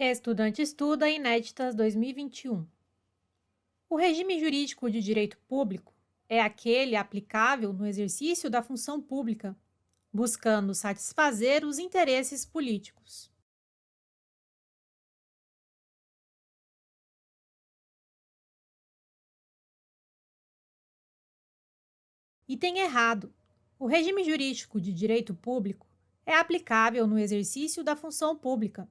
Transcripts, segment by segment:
Estudante estuda Inéditas 2021. O regime jurídico de direito público é aquele aplicável no exercício da função pública, buscando satisfazer os interesses políticos. E tem errado. O regime jurídico de direito público é aplicável no exercício da função pública,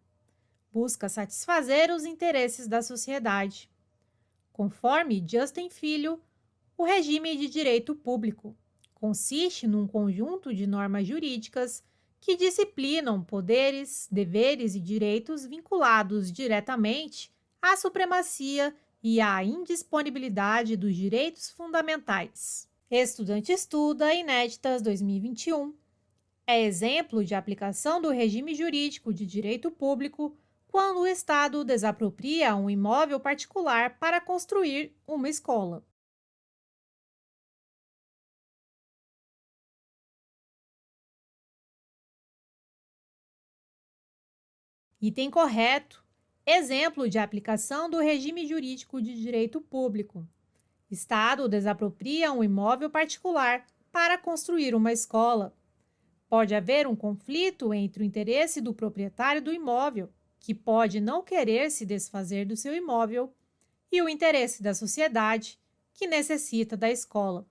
busca satisfazer os interesses da sociedade. Conforme Justin Filho, o regime de direito público consiste num conjunto de normas jurídicas que disciplinam poderes, deveres e direitos vinculados diretamente à supremacia e à indisponibilidade dos direitos fundamentais. Estudante estuda Inéditas 2021. É exemplo de aplicação do regime jurídico de direito público quando o Estado desapropria um imóvel particular para construir uma escola. Item correto. Exemplo de aplicação do regime jurídico de direito público. Estado desapropria um imóvel particular para construir uma escola. Pode haver um conflito entre o interesse do proprietário do imóvel, que pode não querer se desfazer do seu imóvel, e o interesse da sociedade, que necessita da escola.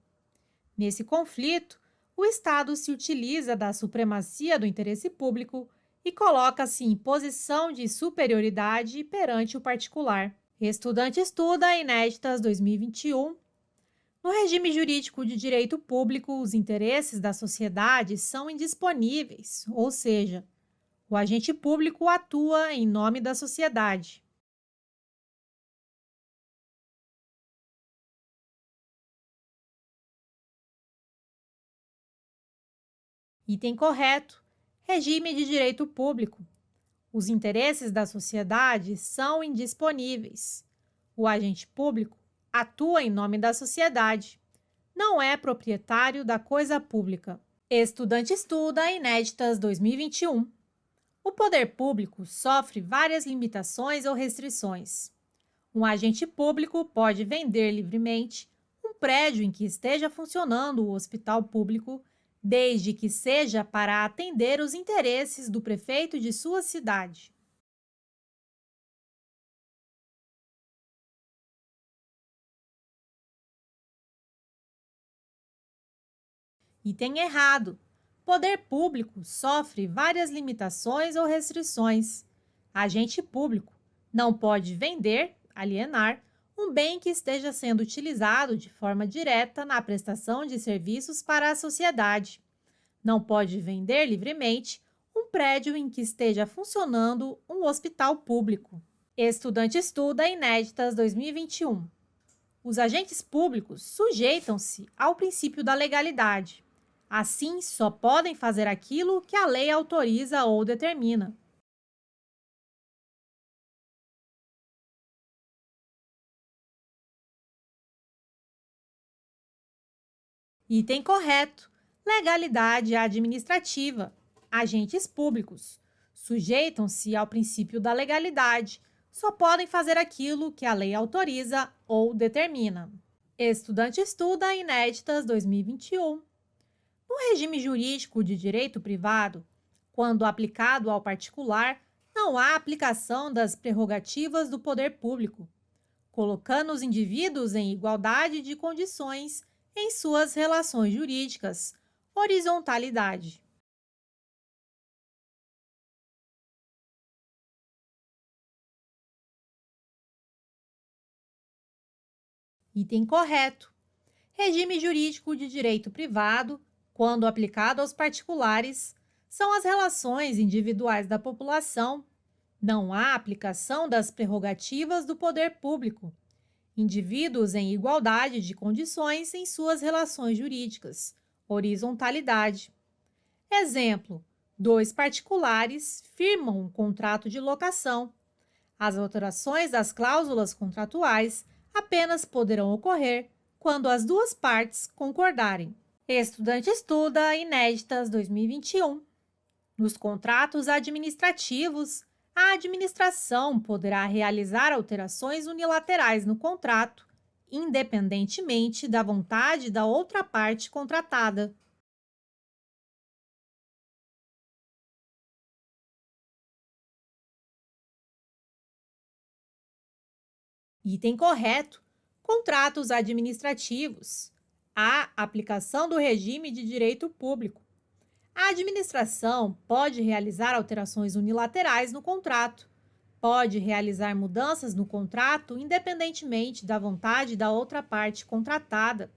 Nesse conflito, o Estado se utiliza da supremacia do interesse público e coloca-se em posição de superioridade perante o particular. Estudante estuda Inéditas 2021. No regime jurídico de direito público, os interesses da sociedade são indisponíveis, ou seja, o agente público atua em nome da sociedade. Item correto. Regime de direito público. Os interesses da sociedade são indisponíveis. O agente público atua em nome da sociedade. Não é proprietário da coisa pública. Estudante estuda Inéditas 2021. O poder público sofre várias limitações ou restrições. Um agente público pode vender livremente um prédio em que esteja funcionando o hospital público, desde que seja para atender os interesses do prefeito de sua cidade. Item errado. Poder público sofre várias limitações ou restrições. Agente público não pode vender, alienar, um bem que esteja sendo utilizado de forma direta na prestação de serviços para a sociedade. Não pode vender livremente um prédio em que esteja funcionando um hospital público. Estudante estuda Inéditas 2021. Os agentes públicos sujeitam-se ao princípio da legalidade. Assim, só podem fazer aquilo que a lei autoriza ou determina. Item correto. Legalidade administrativa. Agentes públicos sujeitam-se ao princípio da legalidade. Só podem fazer aquilo que a lei autoriza ou determina. Estudante estuda Inéditas 2021. No regime jurídico de direito privado, quando aplicado ao particular, não há aplicação das prerrogativas do poder público, colocando os indivíduos em igualdade de condições em suas relações jurídicas, horizontalidade. Item correto. Regime jurídico de direito privado, quando aplicado aos particulares, são as relações individuais da população. Não há aplicação das prerrogativas do poder público. Indivíduos em igualdade de condições em suas relações jurídicas. Horizontalidade. Exemplo: dois particulares firmam um contrato de locação. As alterações das cláusulas contratuais apenas poderão ocorrer quando as duas partes concordarem. Estudante estuda Inéditas 2021. Nos contratos administrativos, A administração poderá realizar alterações unilaterais no contrato, independentemente da vontade da outra parte contratada. Item correto: contratos administrativos. A aplicação do regime de direito público. A administração pode realizar alterações unilaterais no contrato, pode realizar mudanças no contrato independentemente da vontade da outra parte contratada.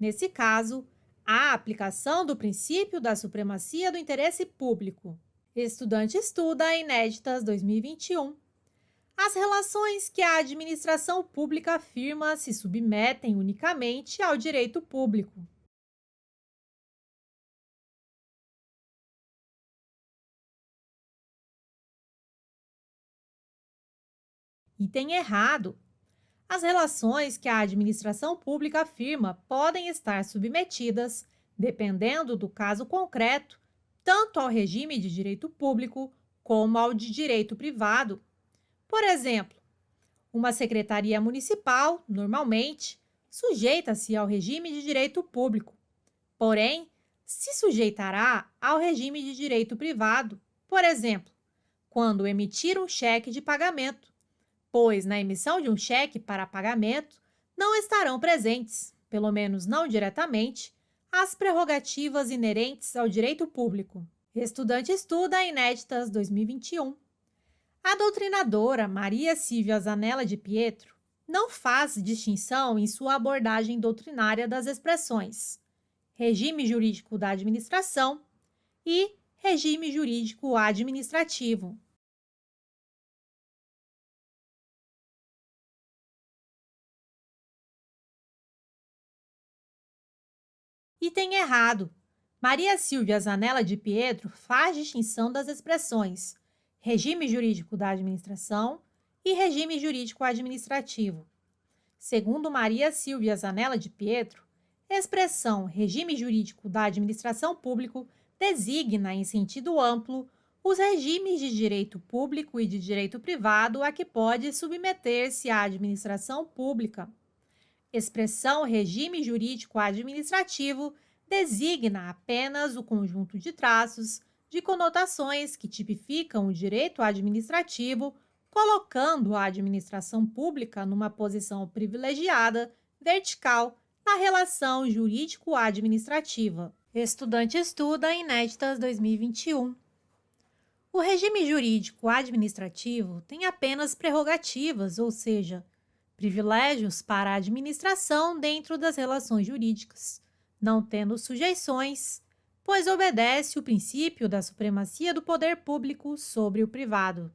Nesse caso, há aplicação do princípio da supremacia do interesse público. Estudante estuda Inéditas 2021. As relações que a administração pública afirma se submetem unicamente ao direito público. Item errado. As relações que a administração pública afirma podem estar submetidas, dependendo do caso concreto, tanto ao regime de direito público como ao de direito privado. Por exemplo, uma secretaria municipal, normalmente, sujeita-se ao regime de direito público, porém, se sujeitará ao regime de direito privado, por exemplo, quando emitir um cheque de pagamento, pois na emissão de um cheque para pagamento não estarão presentes, pelo menos não diretamente, as prerrogativas inerentes ao direito público. Estudante estuda Inéditas 2021. A doutrinadora Maria Silvia Zanella de Pietro não faz distinção em sua abordagem doutrinária das expressões regime jurídico da administração e regime jurídico administrativo. Item errado. Maria Silvia Zanella de Pietro faz distinção das expressões regime jurídico da administração e regime jurídico administrativo. Segundo Maria Silvia Zanella de Pietro, a expressão regime jurídico da administração público designa, em sentido amplo, os regimes de direito público e de direito privado a que pode submeter-se a administração pública. Expressão regime jurídico administrativo designa apenas o conjunto de traços, de conotações que tipificam o direito administrativo, colocando a administração pública numa posição privilegiada, vertical, na relação jurídico-administrativa. Estudante estuda Inéditas 2021. O regime jurídico administrativo tem apenas prerrogativas, ou seja, privilégios para a administração dentro das relações jurídicas, não tendo sujeições, pois obedece o princípio da supremacia do poder público sobre o privado.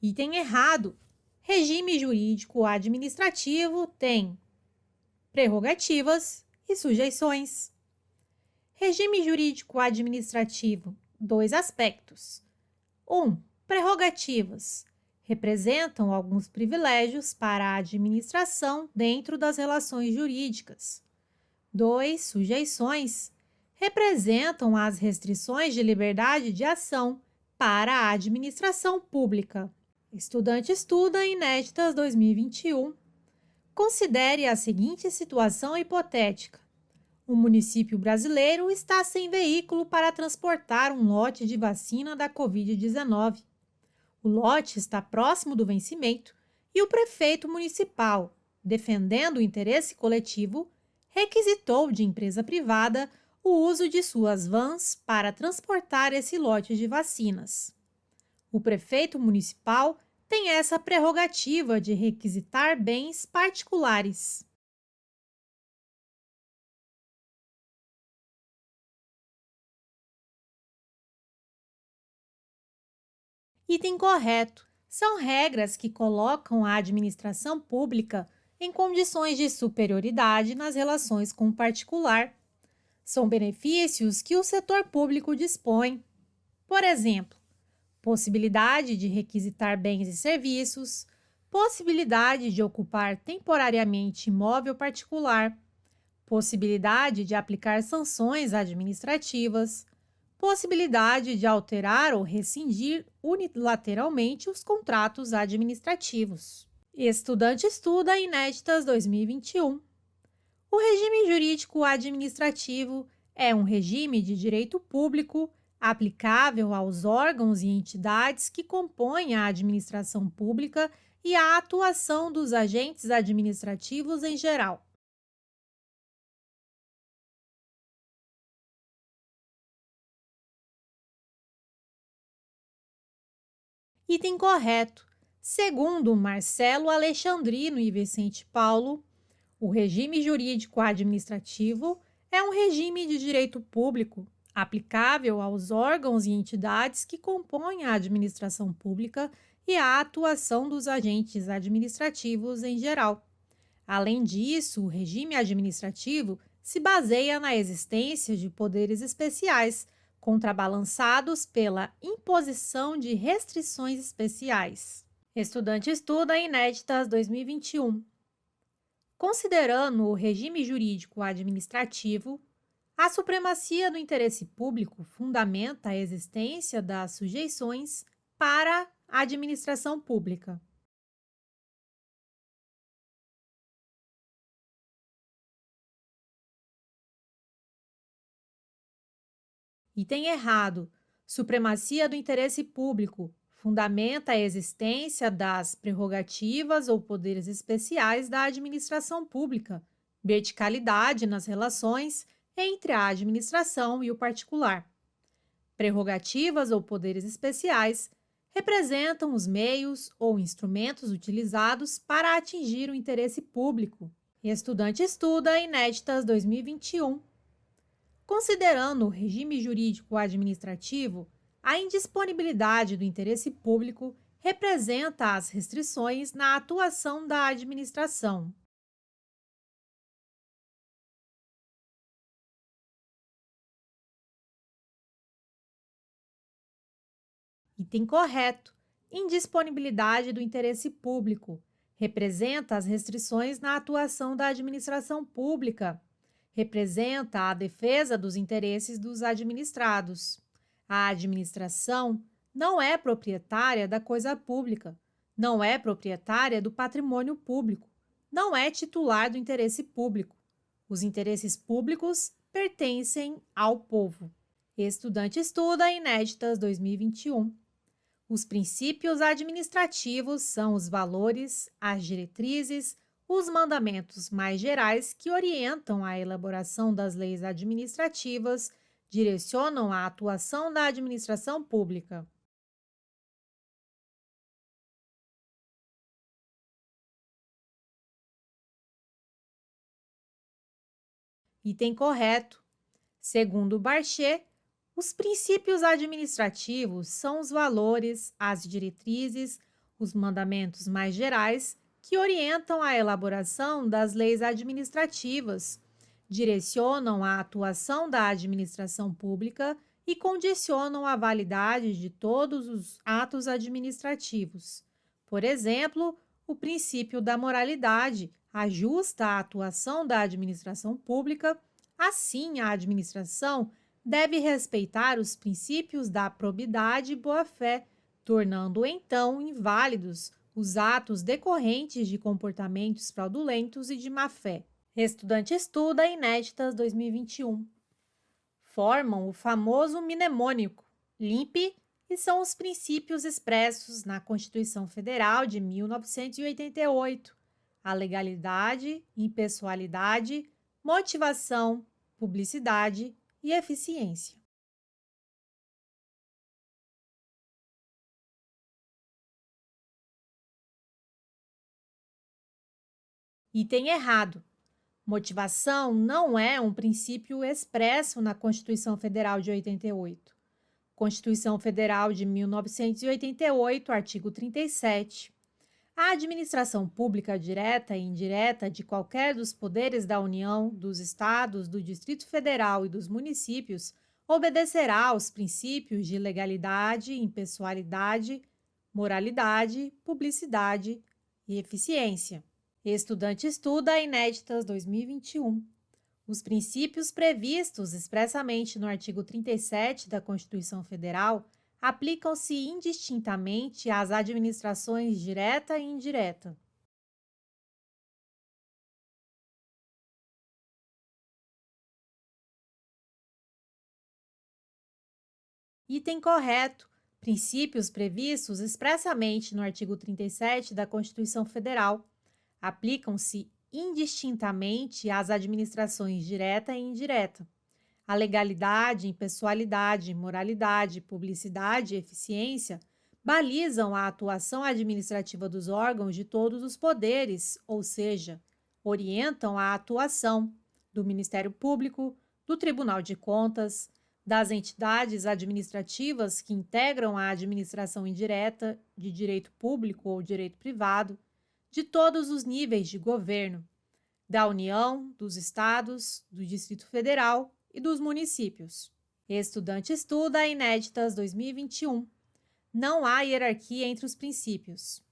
Item errado. Regime jurídico administrativo tem prerrogativas e sujeições. Regime jurídico administrativo, dois aspectos. 1. Prerrogativas. Representam alguns privilégios para a administração dentro das relações jurídicas. 2. Sujeições. Representam as restrições de liberdade de ação para a administração pública. Estudante estuda Inéditas 2021. Considere a seguinte situação hipotética. O município brasileiro está sem veículo para transportar um lote de vacina da Covid-19. O lote está próximo do vencimento e o prefeito municipal, defendendo o interesse coletivo, requisitou de empresa privada o uso de suas vans para transportar esse lote de vacinas. O prefeito municipal tem essa prerrogativa de requisitar bens particulares. Item correto. São regras que colocam a administração pública em condições de superioridade nas relações com o particular. São benefícios que o setor público dispõe. Por exemplo, possibilidade de requisitar bens e serviços, possibilidade de ocupar temporariamente imóvel particular, possibilidade de aplicar sanções administrativas, possibilidade de alterar ou rescindir unilateralmente os contratos administrativos. Estudante estuda Inéditas 2021. O regime jurídico administrativo é um regime de direito público aplicável aos órgãos e entidades que compõem a administração pública e à atuação dos agentes administrativos em geral. Item correto. Segundo Marcelo Alexandrino e Vicente Paulo, o regime jurídico administrativo é um regime de direito público aplicável aos órgãos e entidades que compõem a administração pública e à atuação dos agentes administrativos em geral. Além disso, o regime administrativo se baseia na existência de poderes especiais, contrabalançados pela imposição de restrições especiais. Estudante estuda Inéditas 2021. Considerando o regime jurídico administrativo, a supremacia do interesse público fundamenta a existência das sujeições para a administração pública. Item errado. Supremacia do interesse público fundamenta a existência das prerrogativas ou poderes especiais da administração pública, verticalidade nas relações entre a administração e o particular. Prerrogativas ou poderes especiais representam os meios ou instrumentos utilizados para atingir o interesse público. Estudante estuda Inéditas 2021. Considerando o regime jurídico administrativo, a indisponibilidade do interesse público representa as restrições na atuação da administração. Item correto. Indisponibilidade do interesse público representa as restrições na atuação da administração pública. Representa a defesa dos interesses dos administrados. A administração não é proprietária da coisa pública, não é proprietária do patrimônio público, não é titular do interesse público. Os interesses públicos pertencem ao povo. Estudante estuda Inéditas 2021. Os princípios administrativos são os valores, as diretrizes, os mandamentos mais gerais que orientam a elaboração das leis administrativas, direcionam a atuação da administração pública. Item correto. Segundo Barchet, os princípios administrativos são os valores, as diretrizes, os mandamentos mais gerais que orientam a elaboração das leis administrativas, direcionam a atuação da administração pública e condicionam a validade de todos os atos administrativos. Por exemplo, o princípio da moralidade ajusta a atuação da administração pública, assim a administração deve respeitar os princípios da probidade e boa-fé, tornando então inválidos os atos decorrentes de comportamentos fraudulentos e de má-fé. Estudante estuda Inéditas 2021. Formam o famoso mnemônico, LIMP, e são os princípios expressos na Constituição Federal de 1988. A legalidade, impessoalidade, motivação, publicidade e eficiência. Item errado. Motivação não é um princípio expresso na Constituição Federal de 88. Constituição Federal de 1988, artigo 37. A administração pública direta e indireta de qualquer dos poderes da União, dos Estados, do Distrito Federal e dos municípios obedecerá aos princípios de legalidade, impessoalidade, moralidade, publicidade e eficiência. Estudante estuda Inéditas 2021. Os princípios previstos expressamente no artigo 37 da Constituição Federal aplicam-se indistintamente às administrações direta e indireta. Item correto. Princípios previstos expressamente no artigo 37 da Constituição Federal aplicam-se indistintamente às administrações direta e indireta. A legalidade, impessoalidade, moralidade, publicidade e eficiência balizam a atuação administrativa dos órgãos de todos os poderes, ou seja, orientam a atuação do Ministério Público, do Tribunal de Contas, das entidades administrativas que integram a administração indireta de direito público ou direito privado, de todos os níveis de governo, da União, dos Estados, do Distrito Federal e dos municípios. Estudante estuda Inéditas 2021. Não há hierarquia entre os princípios.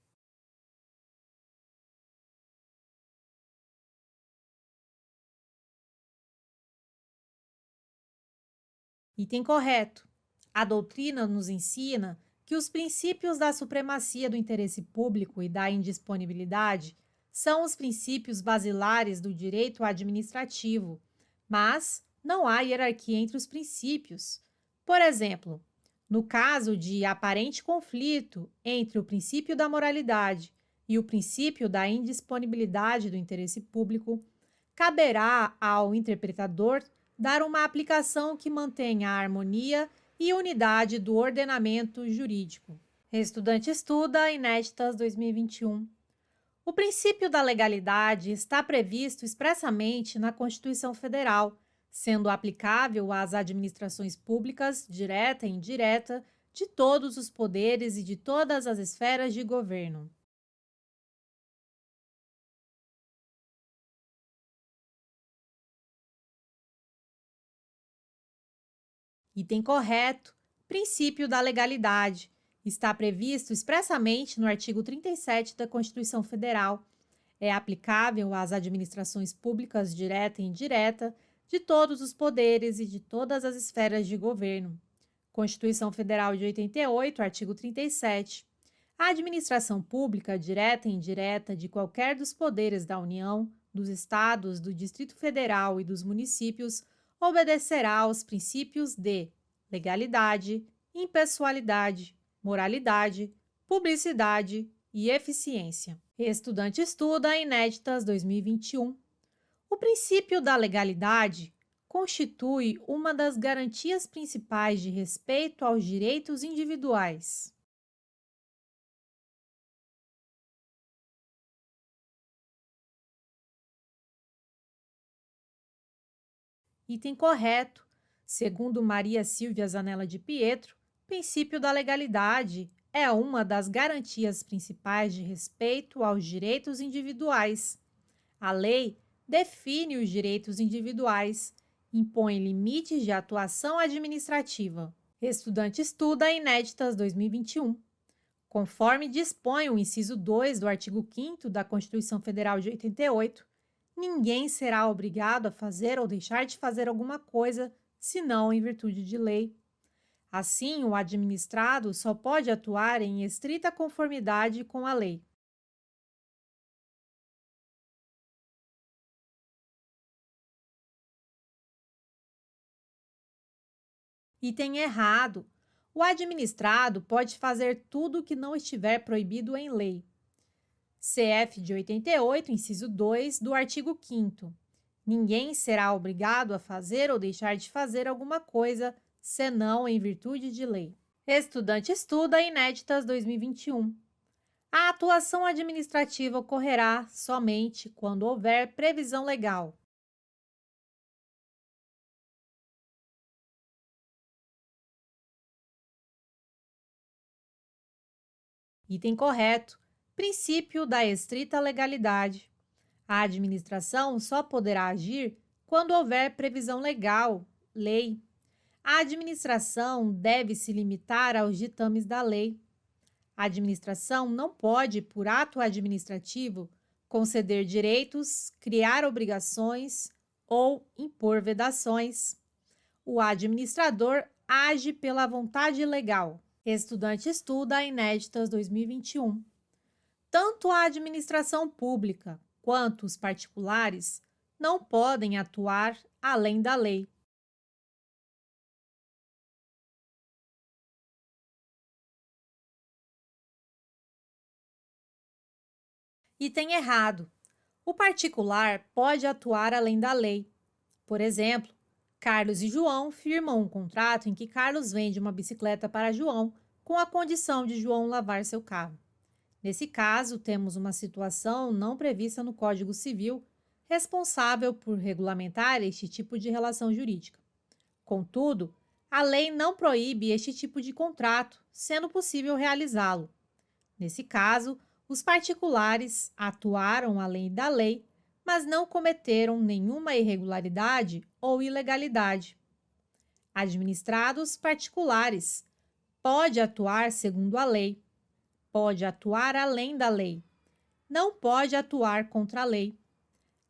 Item correto. A doutrina nos ensina que os princípios da supremacia do interesse público e da indisponibilidade são os princípios basilares do direito administrativo, mas não há hierarquia entre os princípios. Por exemplo, no caso de aparente conflito entre o princípio da moralidade e o princípio da indisponibilidade do interesse público, caberá ao interpretador dar uma aplicação que mantenha a harmonia e unidade do ordenamento jurídico. Estudante estuda Inéditas 2021. O princípio da legalidade está previsto expressamente na Constituição Federal, sendo aplicável às administrações públicas, direta e indireta, de todos os poderes e de todas as esferas de governo. Item correto. Princípio da legalidade. Está previsto expressamente no artigo 37 da Constituição Federal. É aplicável às administrações públicas direta e indireta, de todos os poderes e de todas as esferas de governo. Constituição Federal de 88, artigo 37. A administração pública direta e indireta de qualquer dos poderes da União, dos Estados, do Distrito Federal e dos municípios obedecerá aos princípios de legalidade, impessoalidade, moralidade, publicidade e eficiência. Estudante estuda Inéditas 2021. O princípio da legalidade constitui uma das garantias principais de respeito aos direitos individuais. Item correto. Segundo Maria Silvia Zanella de Pietro, o princípio da legalidade é uma das garantias principais de respeito aos direitos individuais. A lei define os direitos individuais, impõe limites de atuação administrativa. Estudante estuda Inéditas 2021. Conforme dispõe o inciso 2 do artigo 5º da Constituição Federal de 88, ninguém será obrigado a fazer ou deixar de fazer alguma coisa, senão em virtude de lei. Assim, o administrado só pode atuar em estrita conformidade com a lei. Item errado. O administrado pode fazer tudo o que não estiver proibido em lei. CF de 88, inciso 2, do artigo 5º. Ninguém será obrigado a fazer ou deixar de fazer alguma coisa, senão em virtude de lei. Estudante estuda Inéditas 2021. A atuação administrativa ocorrerá somente quando houver previsão legal. Item correto. Princípio da estrita legalidade. A administração só poderá agir quando houver previsão legal, lei. A administração deve se limitar aos ditames da lei. A administração não pode, por ato administrativo, conceder direitos, criar obrigações ou impor vedações. O administrador age pela vontade legal. Estudante estuda Inéditas 2021. Tanto a administração pública quanto os particulares não podem atuar além da lei. Item errado. O particular pode atuar além da lei. Por exemplo, Carlos e João firmam um contrato em que Carlos vende uma bicicleta para João com a condição de João lavar seu carro. Nesse caso, temos uma situação não prevista no Código Civil responsável por regulamentar este tipo de relação jurídica. Contudo, a lei não proíbe este tipo de contrato, sendo possível realizá-lo. Nesse caso, os particulares atuaram além da lei, mas não cometeram nenhuma irregularidade ou ilegalidade. Administrados particulares pode atuar segundo a lei, pode atuar além da lei, não pode atuar contra a lei.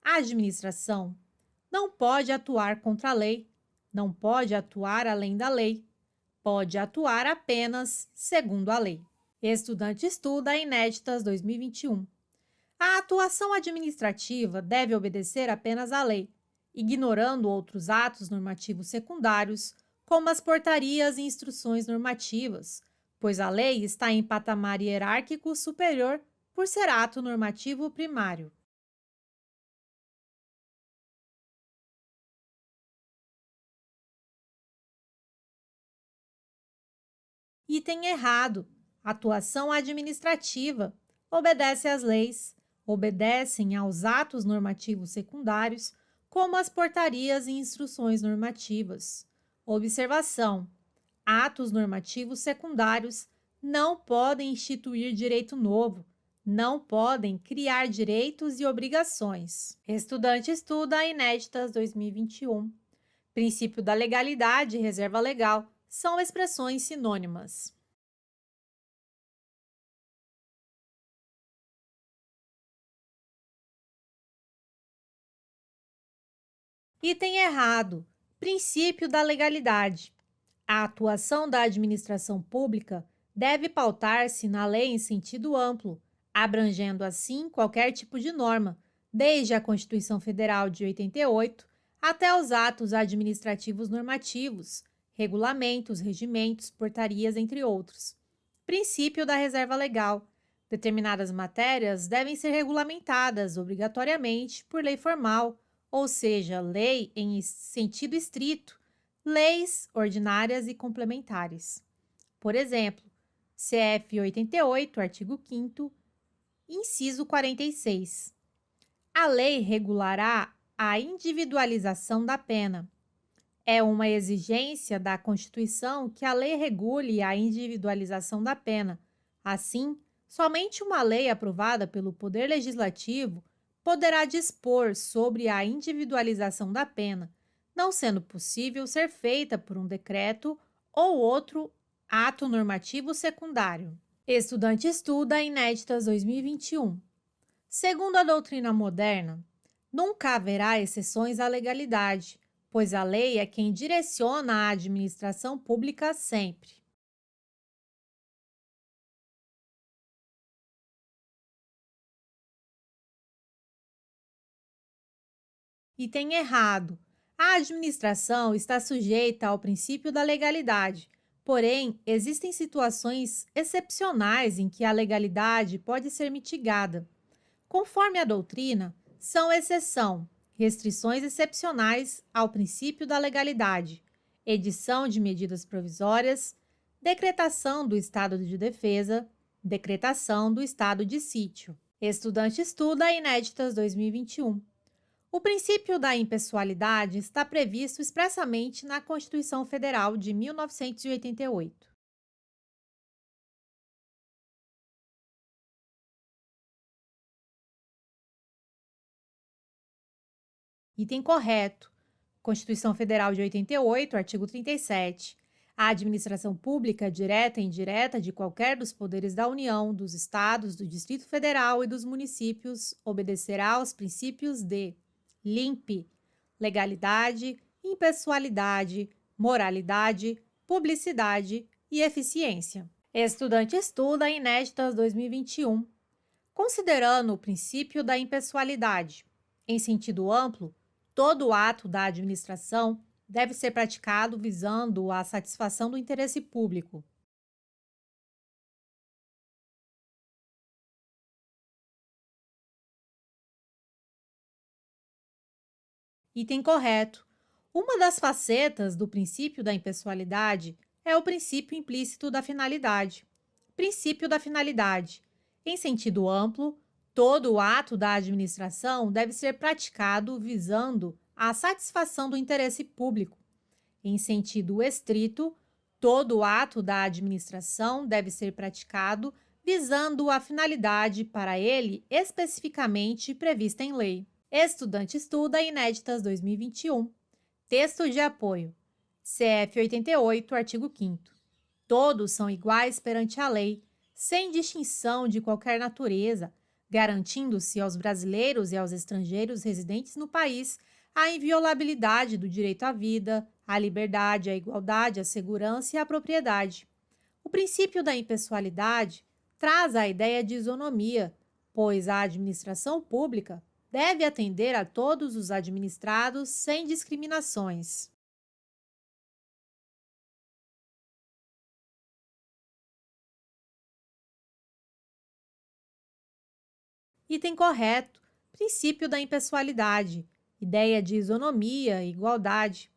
A administração não pode atuar contra a lei, não pode atuar além da lei, pode atuar apenas segundo a lei. Estudante estuda Inéditas 2021. A atuação administrativa deve obedecer apenas à lei, ignorando outros atos normativos secundários, como as portarias e instruções normativas, pois a lei está em patamar hierárquico superior por ser ato normativo primário. Item errado. Atuação administrativa. Obedece às leis. Obedecem aos atos normativos secundários, como as portarias e instruções normativas. Observação: atos normativos secundários não podem instituir direito novo, não podem criar direitos e obrigações. Estudante estuda Inéditas 2021. Princípio da legalidade e reserva legal são expressões sinônimas. Item errado. Princípio da legalidade. A atuação da administração pública deve pautar-se na lei em sentido amplo, abrangendo assim qualquer tipo de norma, desde a Constituição Federal de 88 até os atos administrativos normativos, regulamentos, regimentos, portarias, entre outros. Princípio da reserva legal. Determinadas matérias devem ser regulamentadas obrigatoriamente por lei formal, ou seja, lei em sentido estrito, leis ordinárias e complementares. Por exemplo, CF 88, artigo 5º, inciso 46. A lei regulará a individualização da pena. É uma exigência da Constituição que a lei regule a individualização da pena. Assim, somente uma lei aprovada pelo Poder Legislativo poderá dispor sobre a individualização da pena, não sendo possível ser feita por um decreto ou outro ato normativo secundário. Estudante estuda Inéditas 2021. Segundo a doutrina moderna, nunca haverá exceções à legalidade, pois a lei é quem direciona a administração pública sempre. Item errado. A administração está sujeita ao princípio da legalidade, porém, existem situações excepcionais em que a legalidade pode ser mitigada. Conforme a doutrina, são exceção restrições excepcionais ao princípio da legalidade, edição de medidas provisórias, decretação do estado de defesa, decretação do estado de sítio. Estudante estuda Inéditas 2021. O princípio da impessoalidade está previsto expressamente na Constituição Federal de 1988. Item correto. Constituição Federal de 88, artigo 37. A administração pública, direta e indireta de qualquer dos poderes da União, dos Estados, do Distrito Federal e dos municípios, obedecerá aos princípios de LIMP, legalidade, impessoalidade, moralidade, publicidade e eficiência. Estudante estuda Inéditas 2021. Considerando o princípio da impessoalidade, em sentido amplo, todo ato da administração deve ser praticado visando a satisfação do interesse público. Item correto. Uma das facetas do princípio da impessoalidade é o princípio implícito da finalidade. Princípio da finalidade. Em sentido amplo, todo o ato da administração deve ser praticado visando a satisfação do interesse público. Em sentido estrito, todo ato da administração deve ser praticado visando a finalidade para ele especificamente prevista em lei. Estudante estuda Inéditas 2021. Texto de apoio. CF 88, artigo 5º. Todos são iguais perante a lei, sem distinção de qualquer natureza, garantindo-se aos brasileiros e aos estrangeiros residentes no país a inviolabilidade do direito à vida, à liberdade, à igualdade, à segurança e à propriedade. O princípio da impessoalidade traz a ideia de isonomia, pois a administração pública deve atender a todos os administrados sem discriminações. Item correto. Princípio da impessoalidade. Ideia de isonomia e igualdade.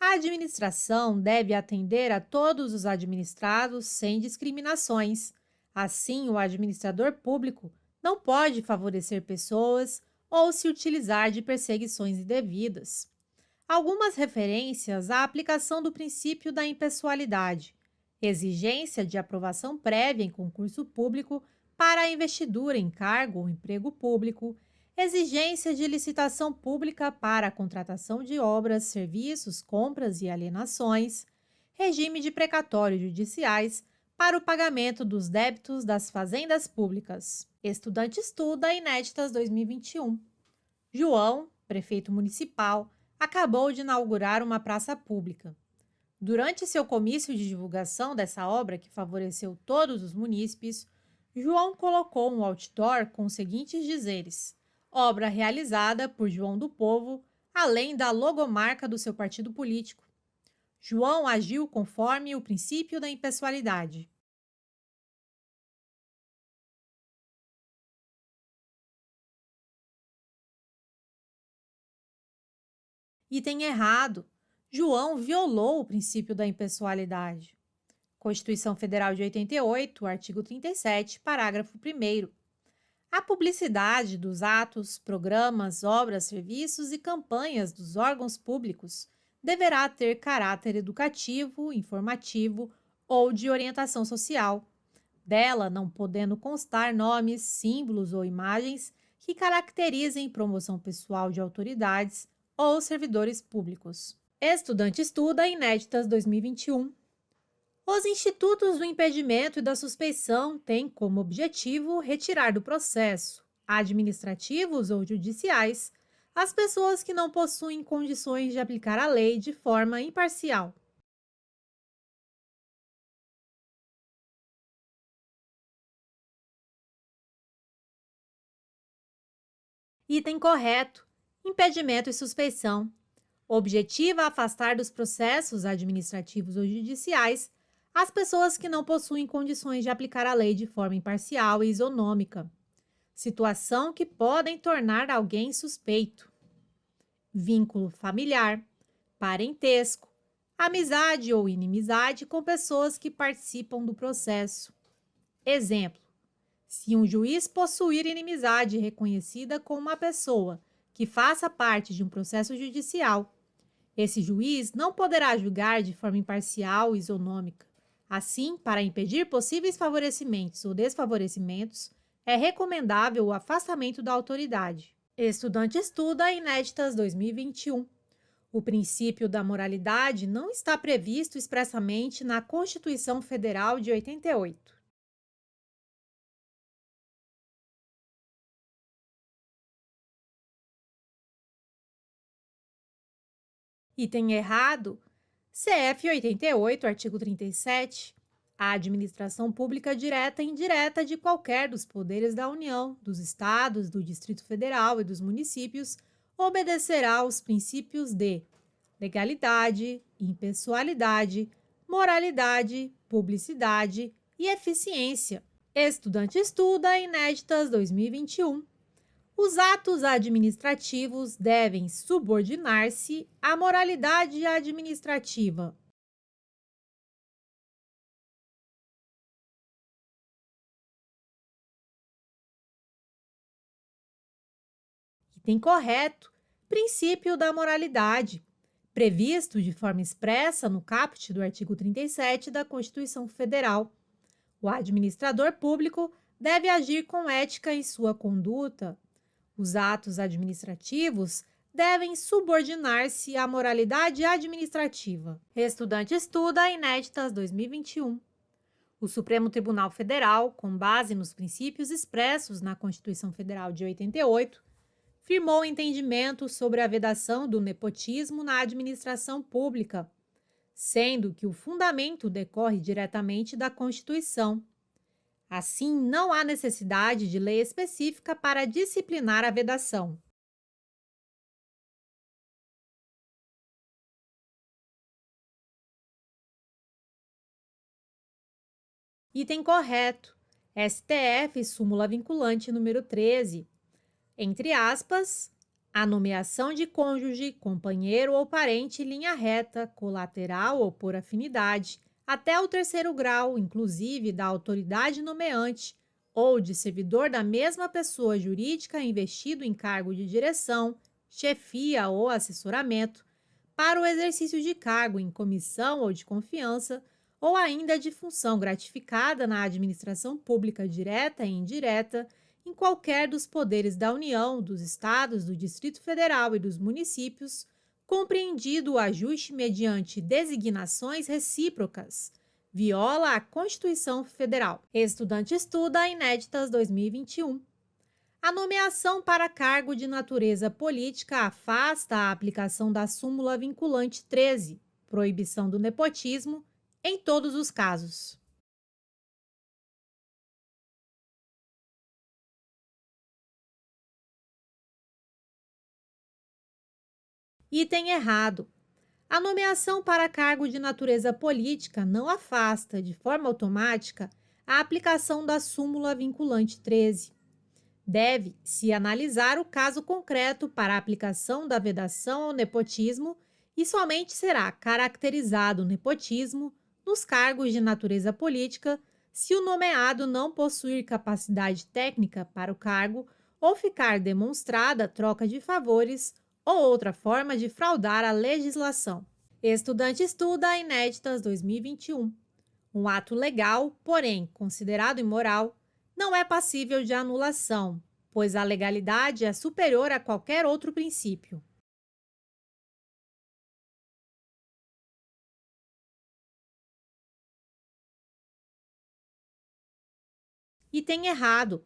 A administração deve atender a todos os administrados sem discriminações. Assim, o administrador público não pode favorecer pessoas ou se utilizar de perseguições indevidas. Algumas referências à aplicação do princípio da impessoalidade. Exigência de aprovação prévia em concurso público para a investidura em cargo ou emprego público, exigência de licitação pública para a contratação de obras, serviços, compras e alienações, regime de precatórios judiciais para o pagamento dos débitos das fazendas públicas. Estudante estuda Inéditas 2021. João, prefeito municipal, acabou de inaugurar uma praça pública. Durante seu comício de divulgação dessa obra que favoreceu todos os munícipes, João colocou um outdoor com os seguintes dizeres: obra realizada por João do Povo, além da logomarca do seu partido político. João agiu conforme o princípio da impessoalidade. Item errado. João violou o princípio da impessoalidade. Constituição Federal de 88, artigo 37, parágrafo 1º. A publicidade dos atos, programas, obras, serviços e campanhas dos órgãos públicos deverá ter caráter educativo, informativo ou de orientação social. Dela não podendo constar nomes, símbolos ou imagens que caracterizem promoção pessoal de autoridades ou servidores públicos. Estudante estuda Inéditas 2021. Os institutos do impedimento e da suspeição têm como objetivo retirar do processo, administrativos ou judiciais, as pessoas que não possuem condições de aplicar a lei de forma imparcial. Item correto. Impedimento e suspeição. Objetiva afastar dos processos administrativos ou judiciais as pessoas que não possuem condições de aplicar a lei de forma imparcial e isonômica. Situação que podem tornar alguém suspeito. Vínculo familiar, parentesco, amizade ou inimizade com pessoas que participam do processo. Exemplo: se um juiz possuir inimizade reconhecida com uma pessoa que faça parte de um processo judicial, esse juiz não poderá julgar de forma imparcial e isonômica. Assim, para impedir possíveis favorecimentos ou desfavorecimentos, é recomendável o afastamento da autoridade. Estudante estuda Inéditas 2021. O princípio da moralidade não está previsto expressamente na Constituição Federal de 88. Item errado. CF 88, artigo 37. A administração pública direta e indireta de qualquer dos poderes da União, dos Estados, do Distrito Federal e dos municípios obedecerá aos princípios de legalidade, impessoalidade, moralidade, publicidade e eficiência. Estudante estuda Inéditas 2021. Os atos administrativos devem subordinar-se à moralidade administrativa. Item correto. Princípio da moralidade, previsto de forma expressa no caput do artigo 37 da Constituição Federal. O administrador público deve agir com ética em sua conduta. Os atos administrativos devem subordinar-se à moralidade administrativa. Estudante estuda Inéditas 2021. O Supremo Tribunal Federal, com base nos princípios expressos na Constituição Federal de 88, firmou entendimento sobre a vedação do nepotismo na administração pública, sendo que o fundamento decorre diretamente da Constituição. Assim, não há necessidade de lei específica para disciplinar a vedação. Item correto. STF, súmula vinculante número 13. Entre aspas, a nomeação de cônjuge, companheiro ou parente em linha reta, colateral ou por afinidade, até o terceiro grau, inclusive da autoridade nomeante, ou de servidor da mesma pessoa jurídica investido em cargo de direção, chefia ou assessoramento, para o exercício de cargo em comissão ou de confiança, ou ainda de função gratificada na administração pública direta e indireta, em qualquer dos poderes da União, dos Estados, do Distrito Federal e dos municípios, compreendido o ajuste mediante designações recíprocas, viola a Constituição Federal. Estudante estuda Inéditas 2021. A nomeação para cargo de natureza política afasta a aplicação da súmula vinculante 13, proibição do nepotismo, em todos os casos. Item errado. A nomeação para cargo de natureza política não afasta, de forma automática, a aplicação da súmula vinculante 13. Deve-se analisar o caso concreto para a aplicação da vedação ao nepotismo e somente será caracterizado o nepotismo nos cargos de natureza política se o nomeado não possuir capacidade técnica para o cargo ou ficar demonstrada troca de favores ou outra forma de fraudar a legislação. Estudante estuda Inéditas 2021. Um ato legal, porém considerado imoral, não é passível de anulação, pois a legalidade é superior a qualquer outro princípio. Item errado.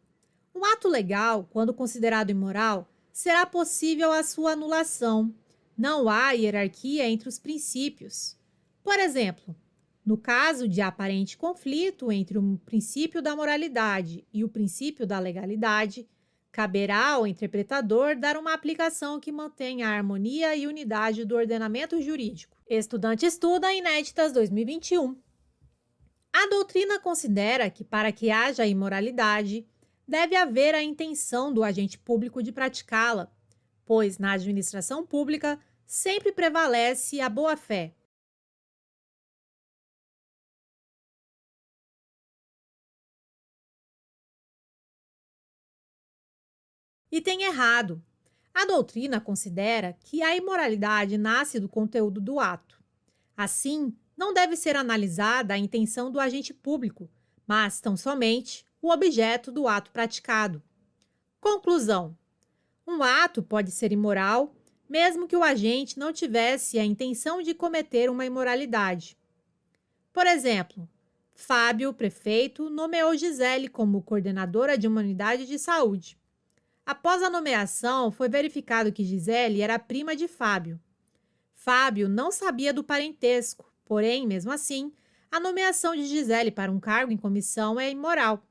Um ato legal, quando considerado imoral, será possível a sua anulação. Não há hierarquia entre os princípios. Por exemplo, no caso de aparente conflito entre o princípio da moralidade e o princípio da legalidade, caberá ao interpretador dar uma aplicação que mantenha a harmonia e unidade do ordenamento jurídico. Estudante estuda Inéditas 2021. A doutrina considera que, para que haja imoralidade, deve haver a intenção do agente público de praticá-la, pois na administração pública sempre prevalece a boa-fé. Item errado. A doutrina considera que a imoralidade nasce do conteúdo do ato. Assim, não deve ser analisada a intenção do agente público, mas tão somente o objeto do ato praticado. Conclusão: um ato pode ser imoral, mesmo que o agente não tivesse a intenção de cometer uma imoralidade. Por exemplo, Fábio, prefeito, nomeou Gisele como coordenadora de uma unidade de saúde. Após a nomeação, foi verificado que Gisele era prima de Fábio. Fábio não sabia do parentesco, porém, mesmo assim, a nomeação de Gisele para um cargo em comissão é imoral,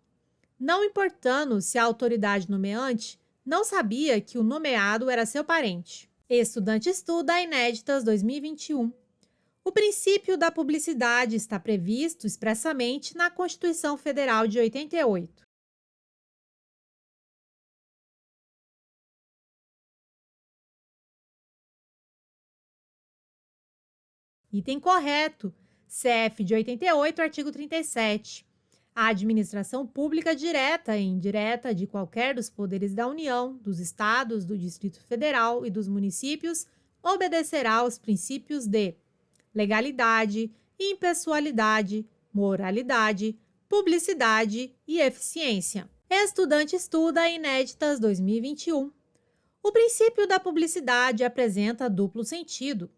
não importando se a autoridade nomeante não sabia que o nomeado era seu parente. Estudante estuda Inéditas 2021. O princípio da publicidade está previsto expressamente na Constituição Federal de 88. Item correto. CF de 88, artigo 37. A administração pública direta e indireta de qualquer dos poderes da União, dos Estados, do Distrito Federal e dos municípios obedecerá aos princípios de legalidade, impessoalidade, moralidade, publicidade e eficiência. Estudante estuda Inéditas 2021. O princípio da publicidade apresenta duplo sentido.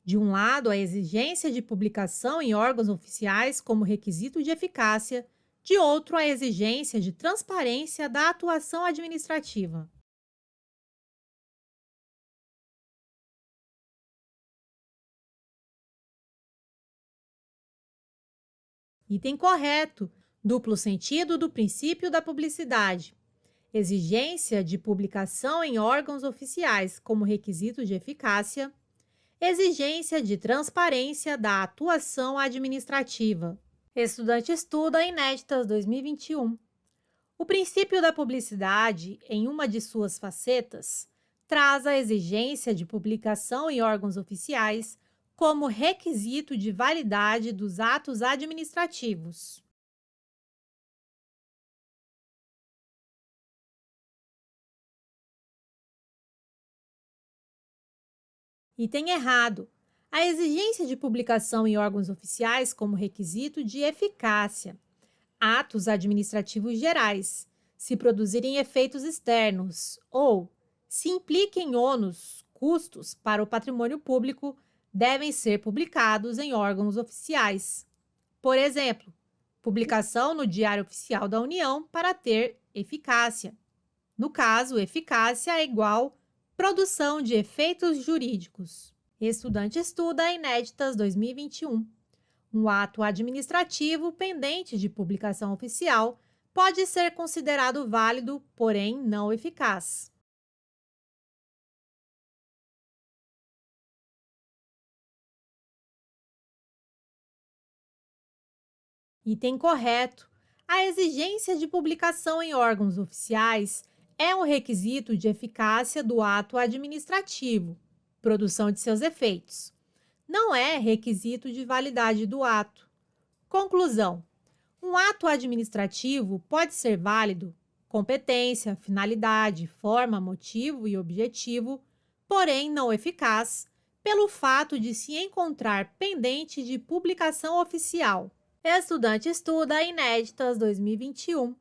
De um lado, a exigência de publicação em órgãos oficiais como requisito de eficácia, de outro, a exigência de transparência da atuação administrativa. Item correto. Duplo sentido do princípio da publicidade. Exigência de publicação em órgãos oficiais como requisito de eficácia. Exigência de transparência da atuação administrativa. Estudante estuda Inéditas 2021. O princípio da publicidade, em uma de suas facetas, traz a exigência de publicação em órgãos oficiais como requisito de validade dos atos administrativos. Item errado. A exigência de publicação em órgãos oficiais como requisito de eficácia. Atos administrativos gerais, se produzirem efeitos externos ou se impliquem ônus, custos para o patrimônio público, devem ser publicados em órgãos oficiais. Por exemplo, publicação no Diário Oficial da União para ter eficácia. No caso, eficácia é igual produção de efeitos jurídicos. Estudante estuda Inéditas 2021. Um ato administrativo pendente de publicação oficial pode ser considerado válido, porém não eficaz. Item correto. A exigência de publicação em órgãos oficiais é um requisito de eficácia do ato administrativo, produção de seus efeitos. Não é requisito de validade do ato. Conclusão: um ato administrativo pode ser válido, competência, finalidade, forma, motivo e objetivo, porém não eficaz, pelo fato de se encontrar pendente de publicação oficial. Estudante estuda Inéditas 2021.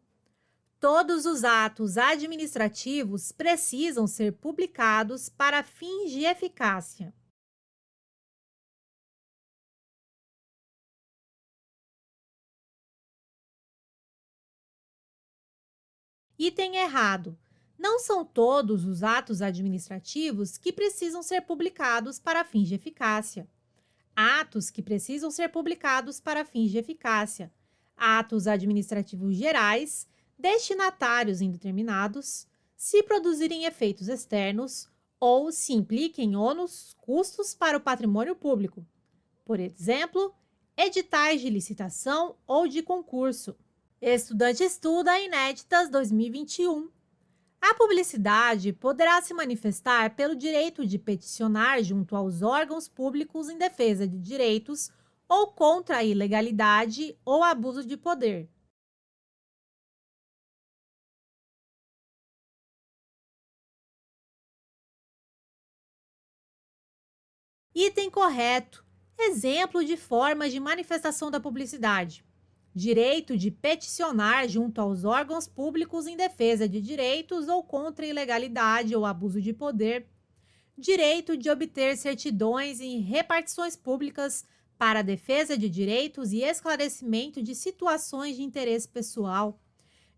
Todos os atos administrativos precisam ser publicados para fins de eficácia. Item errado. Não são todos os atos administrativos que precisam ser publicados para fins de eficácia. Atos que precisam ser publicados para fins de eficácia. Atos administrativos gerais, destinatários indeterminados, se produzirem efeitos externos ou se impliquem ônus, custos para o patrimônio público. Por exemplo, editais de licitação ou de concurso. Estudante estuda Inéditas 2021. A publicidade poderá se manifestar pelo direito de peticionar junto aos órgãos públicos em defesa de direitos ou contra a ilegalidade ou abuso de poder. Item correto. Exemplo de formas de manifestação da publicidade: direito de peticionar junto aos órgãos públicos em defesa de direitos ou contra a ilegalidade ou abuso de poder, direito de obter certidões em repartições públicas para a defesa de direitos e esclarecimento de situações de interesse pessoal,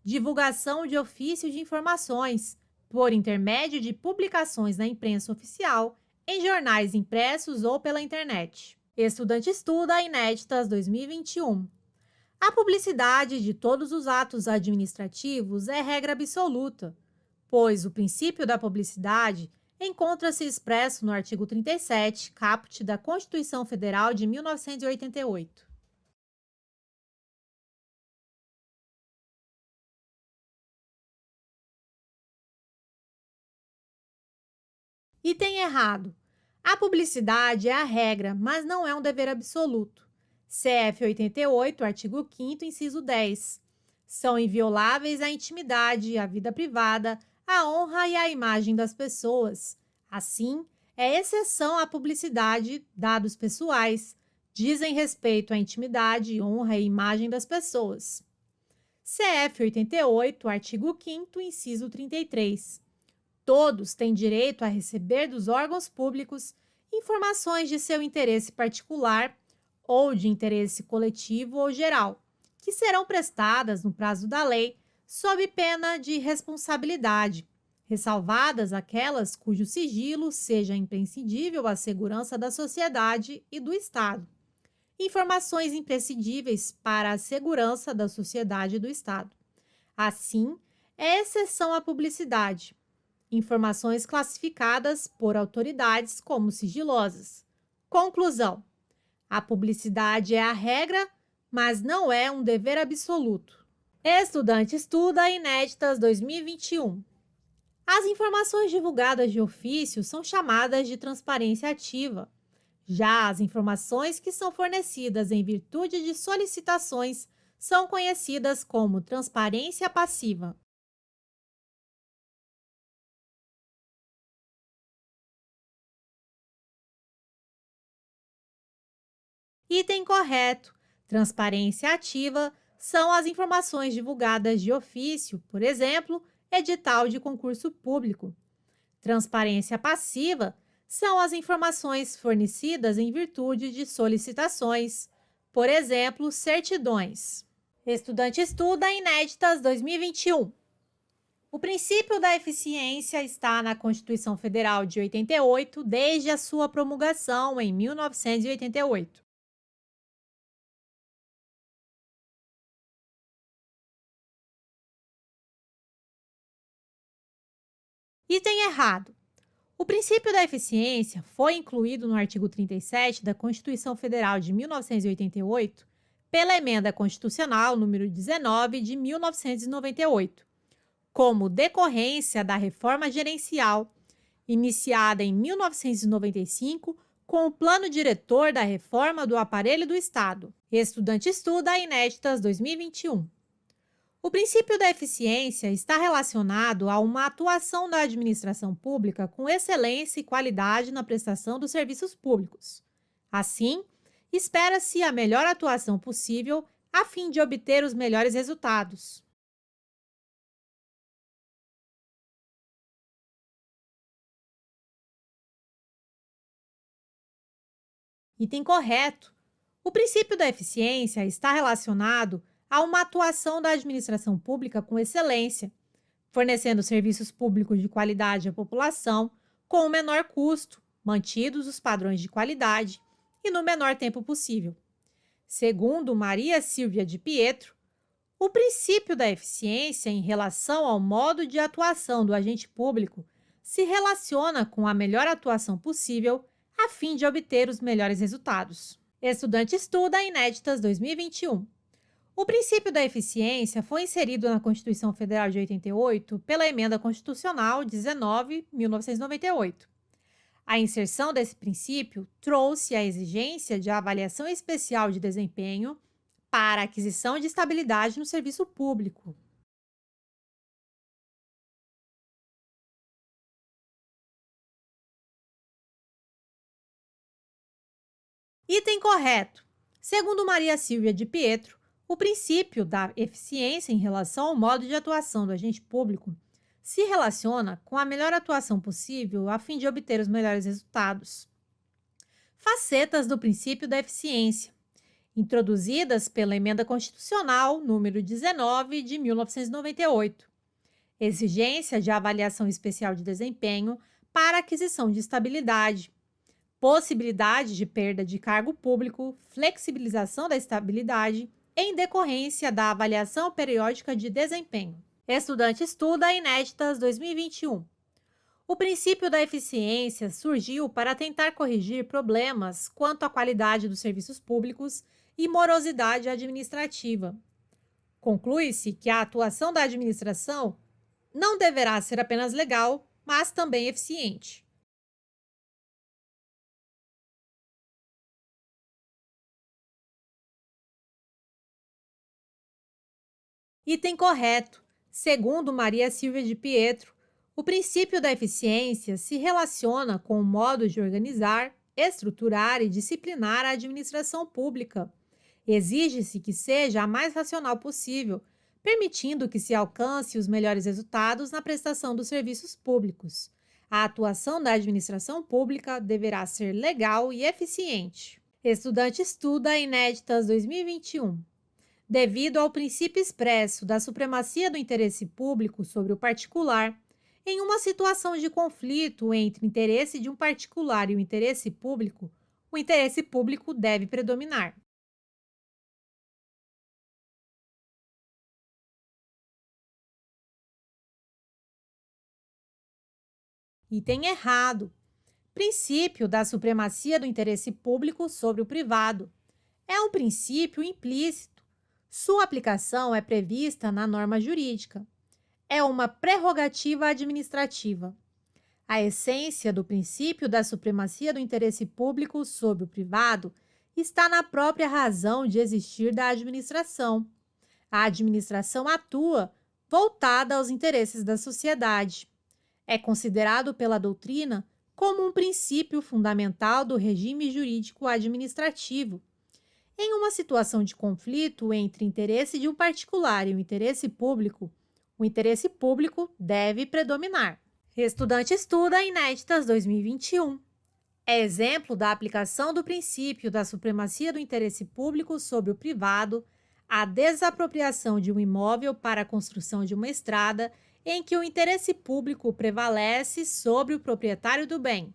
divulgação de ofício de informações, por intermédio de publicações na imprensa oficial, em jornais impressos ou pela internet. Estudante estuda Inéditas 2021. A publicidade de todos os atos administrativos é regra absoluta, pois o princípio da publicidade encontra-se expresso no artigo 37, caput da Constituição Federal de 1988. Item errado. A publicidade é a regra, mas não é um dever absoluto. CF 88, artigo 5º, inciso 10. São invioláveis a intimidade, a vida privada, a honra e a imagem das pessoas. Assim, é exceção à publicidade, dados pessoais, dizem respeito à intimidade, honra e imagem das pessoas. CF 88, artigo 5º, inciso 33. Todos têm direito a receber dos órgãos públicos informações de seu interesse particular ou de interesse coletivo ou geral, que serão prestadas no prazo da lei, sob pena de responsabilidade, ressalvadas aquelas cujo sigilo seja imprescindível à segurança da sociedade e do Estado. Informações imprescindíveis para a segurança da sociedade e do Estado. Assim, é exceção à publicidade. Informações classificadas por autoridades como sigilosas. Conclusão: a publicidade é a regra, mas não é um dever absoluto. Estudante estuda Inéditas 2021. As informações divulgadas de ofício são chamadas de transparência ativa. Já as informações que são fornecidas em virtude de solicitações são conhecidas como transparência passiva. Item correto. Transparência ativa são as informações divulgadas de ofício, por exemplo, edital de concurso público. Transparência passiva são as informações fornecidas em virtude de solicitações, por exemplo, certidões. Estudante estuda Inéditas 2021. O princípio da eficiência está na Constituição Federal de 88, desde a sua promulgação em 1988. Item errado. O princípio da eficiência foi incluído no artigo 37 da Constituição Federal de 1988 pela Emenda Constitucional número 19 de 1998, como decorrência da reforma gerencial, iniciada em 1995 com o Plano Diretor da Reforma do Aparelho do Estado. Estudante estuda Inéditas 2021. O princípio da eficiência está relacionado a uma atuação da administração pública com excelência e qualidade na prestação dos serviços públicos. Assim, espera-se a melhor atuação possível a fim de obter os melhores resultados. Item correto. O princípio da eficiência está relacionado a uma atuação da administração pública com excelência, fornecendo serviços públicos de qualidade à população com o menor custo, mantidos os padrões de qualidade e no menor tempo possível. Segundo Maria Silvia de Pietro, o princípio da eficiência em relação ao modo de atuação do agente público se relaciona com a melhor atuação possível a fim de obter os melhores resultados. Estudante estuda Inéditas 2021. O princípio da eficiência foi inserido na Constituição Federal de 88 pela Emenda Constitucional 19/1998. A inserção desse princípio trouxe a exigência de avaliação especial de desempenho para a aquisição de estabilidade no serviço público. Item correto. Segundo Maria Silvia de Pietro, o princípio da eficiência em relação ao modo de atuação do agente público se relaciona com a melhor atuação possível a fim de obter os melhores resultados. Facetas do princípio da eficiência, introduzidas pela Emenda Constitucional número 19 de 1998. Exigência de avaliação especial de desempenho para aquisição de estabilidade, possibilidade de perda de cargo público, flexibilização da estabilidade, em decorrência da avaliação periódica de desempenho. Estudante estuda inéditas 2021. O princípio da eficiência surgiu para tentar corrigir problemas quanto à qualidade dos serviços públicos e morosidade administrativa. Conclui-se que a atuação da administração não deverá ser apenas legal, mas também eficiente. Item correto. Segundo Maria Silvia de Pietro, o princípio da eficiência se relaciona com o modo de organizar, estruturar e disciplinar a administração pública. Exige-se que seja a mais racional possível, permitindo que se alcance os melhores resultados na prestação dos serviços públicos. A atuação da administração pública deverá ser legal e eficiente. Estudante estuda inéditas 2021. Devido ao princípio expresso da supremacia do interesse público sobre o particular, em uma situação de conflito entre o interesse de um particular e o interesse público deve predominar. Item errado. Princípio da supremacia do interesse público sobre o privado. É um princípio implícito. Sua aplicação é prevista na norma jurídica. É uma prerrogativa administrativa. A essência do princípio da supremacia do interesse público sobre o privado está na própria razão de existir da administração. A administração atua voltada aos interesses da sociedade. É considerado pela doutrina como um princípio fundamental do regime jurídico administrativo. Em uma situação de conflito entre o interesse de um particular e o interesse público deve predominar. Estudante estuda inéditas 2021. É exemplo da aplicação do princípio da supremacia do interesse público sobre o privado a desapropriação de um imóvel para a construção de uma estrada em que o interesse público prevalece sobre o proprietário do bem.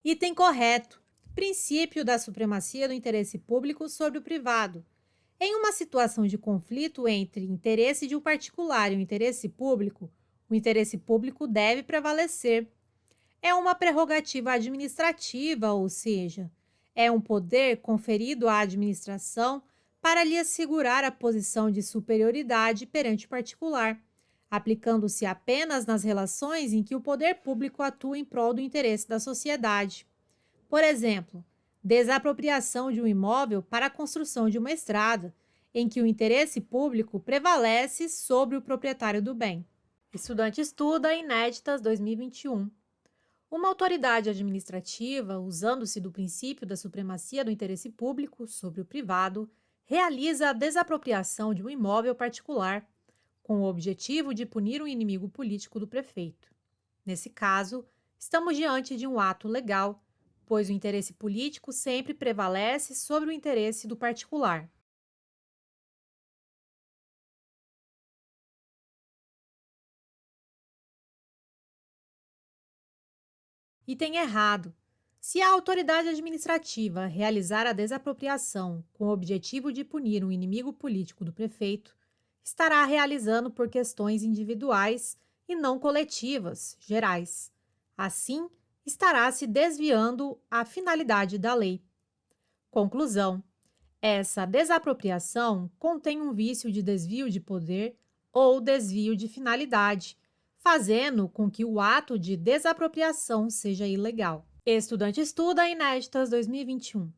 Item correto. Princípio da supremacia do interesse público sobre o privado. Em uma situação de conflito entre interesse de um particular e o interesse público deve prevalecer. É uma prerrogativa administrativa, ou seja, é um poder conferido à administração para lhe assegurar a posição de superioridade perante o particular, aplicando-se apenas nas relações em que o poder público atua em prol do interesse da sociedade. Por exemplo, desapropriação de um imóvel para a construção de uma estrada, em que o interesse público prevalece sobre o proprietário do bem. Estudante estuda inéditas 2021. Uma autoridade administrativa, usando-se do princípio da supremacia do interesse público sobre o privado, realiza a desapropriação de um imóvel particular, com o objetivo de punir um inimigo político do prefeito. Nesse caso, estamos diante de um ato legal, pois o interesse político sempre prevalece sobre o interesse do particular. Item errado. Se a autoridade administrativa realizar a desapropriação com o objetivo de punir um inimigo político do prefeito, estará realizando por questões individuais e não coletivas, gerais. Assim, estará se desviando a finalidade da lei. Conclusão: essa desapropriação contém um vício de desvio de poder ou desvio de finalidade, fazendo com que o ato de desapropriação seja ilegal. Estudante estuda inéditas 2021.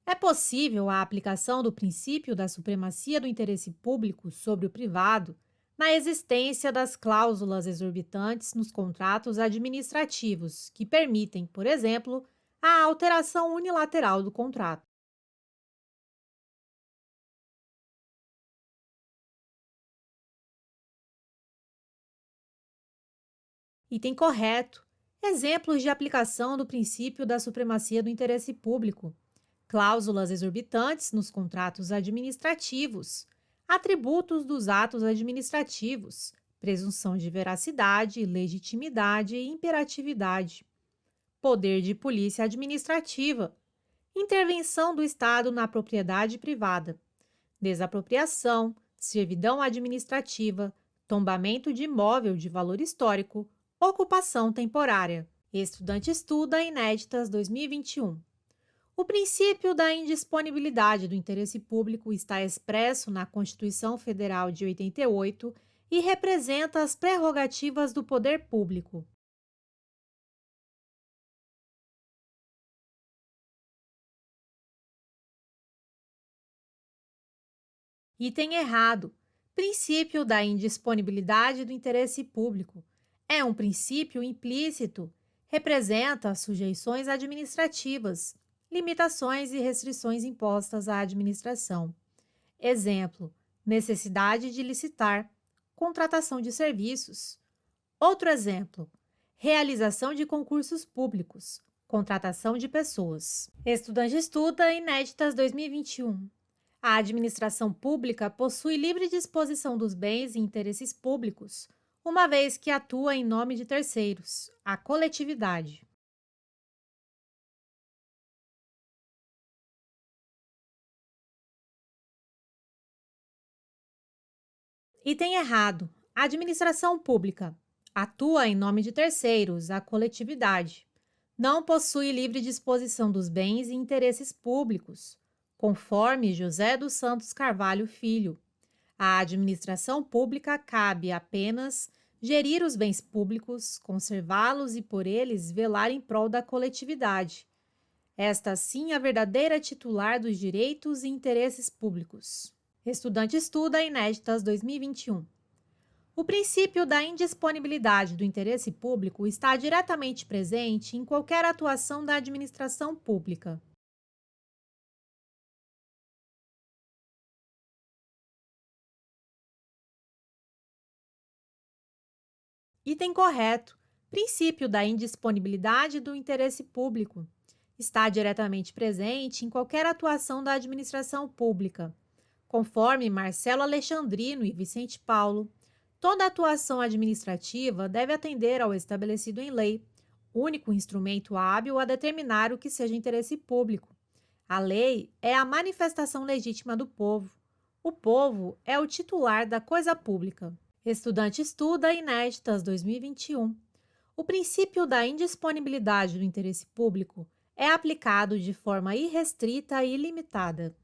É possível a aplicação do princípio da supremacia do interesse público sobre o privado na existência das cláusulas exorbitantes nos contratos administrativos, que permitem, por exemplo, a alteração unilateral do contrato. Item correto. Exemplos de aplicação do princípio da supremacia do interesse público. cláusulas exorbitantes nos contratos administrativos, atributos dos atos administrativos, presunção de veracidade, legitimidade e imperatividade, poder de polícia administrativa, intervenção do Estado na propriedade privada, desapropriação, servidão administrativa, tombamento de imóvel de valor histórico, ocupação temporária. Estudante estuda Inéditas 2021. O princípio da indisponibilidade do interesse público está expresso na Constituição Federal de 88 e representa as prerrogativas do poder público. Item errado. Princípio da indisponibilidade do interesse público. É um princípio implícito. Representa as sujeições administrativas, limitações e restrições impostas à administração. Exemplo: necessidade de licitar, contratação de serviços. Outro exemplo: realização de concursos públicos, contratação de pessoas. Estudante estuda Inéditas 2021. A administração pública possui livre disposição dos bens e interesses públicos, uma vez que atua em nome de terceiros, a coletividade. Item errado. A administração pública atua em nome de terceiros, a coletividade. Não possui livre disposição dos bens e interesses públicos, conforme José dos Santos Carvalho Filho. A administração pública cabe apenas gerir os bens públicos, conservá-los e por eles velar em prol da coletividade. Esta, sim, a verdadeira titular dos direitos e interesses públicos. Estudante estuda Inéditas 2021. O princípio da indisponibilidade do interesse público está diretamente presente em qualquer atuação da administração pública. Item correto. Princípio da indisponibilidade do interesse público. Está diretamente presente em qualquer atuação da administração pública. Conforme Marcelo Alexandrino e Vicente Paulo, toda atuação administrativa deve atender ao estabelecido em lei, único instrumento hábil a determinar o que seja interesse público. A lei é a manifestação legítima do povo. O povo é o titular da coisa pública. Estudante estuda Inéditas 2021. O princípio da indisponibilidade do interesse público é aplicado de forma irrestrita e ilimitada.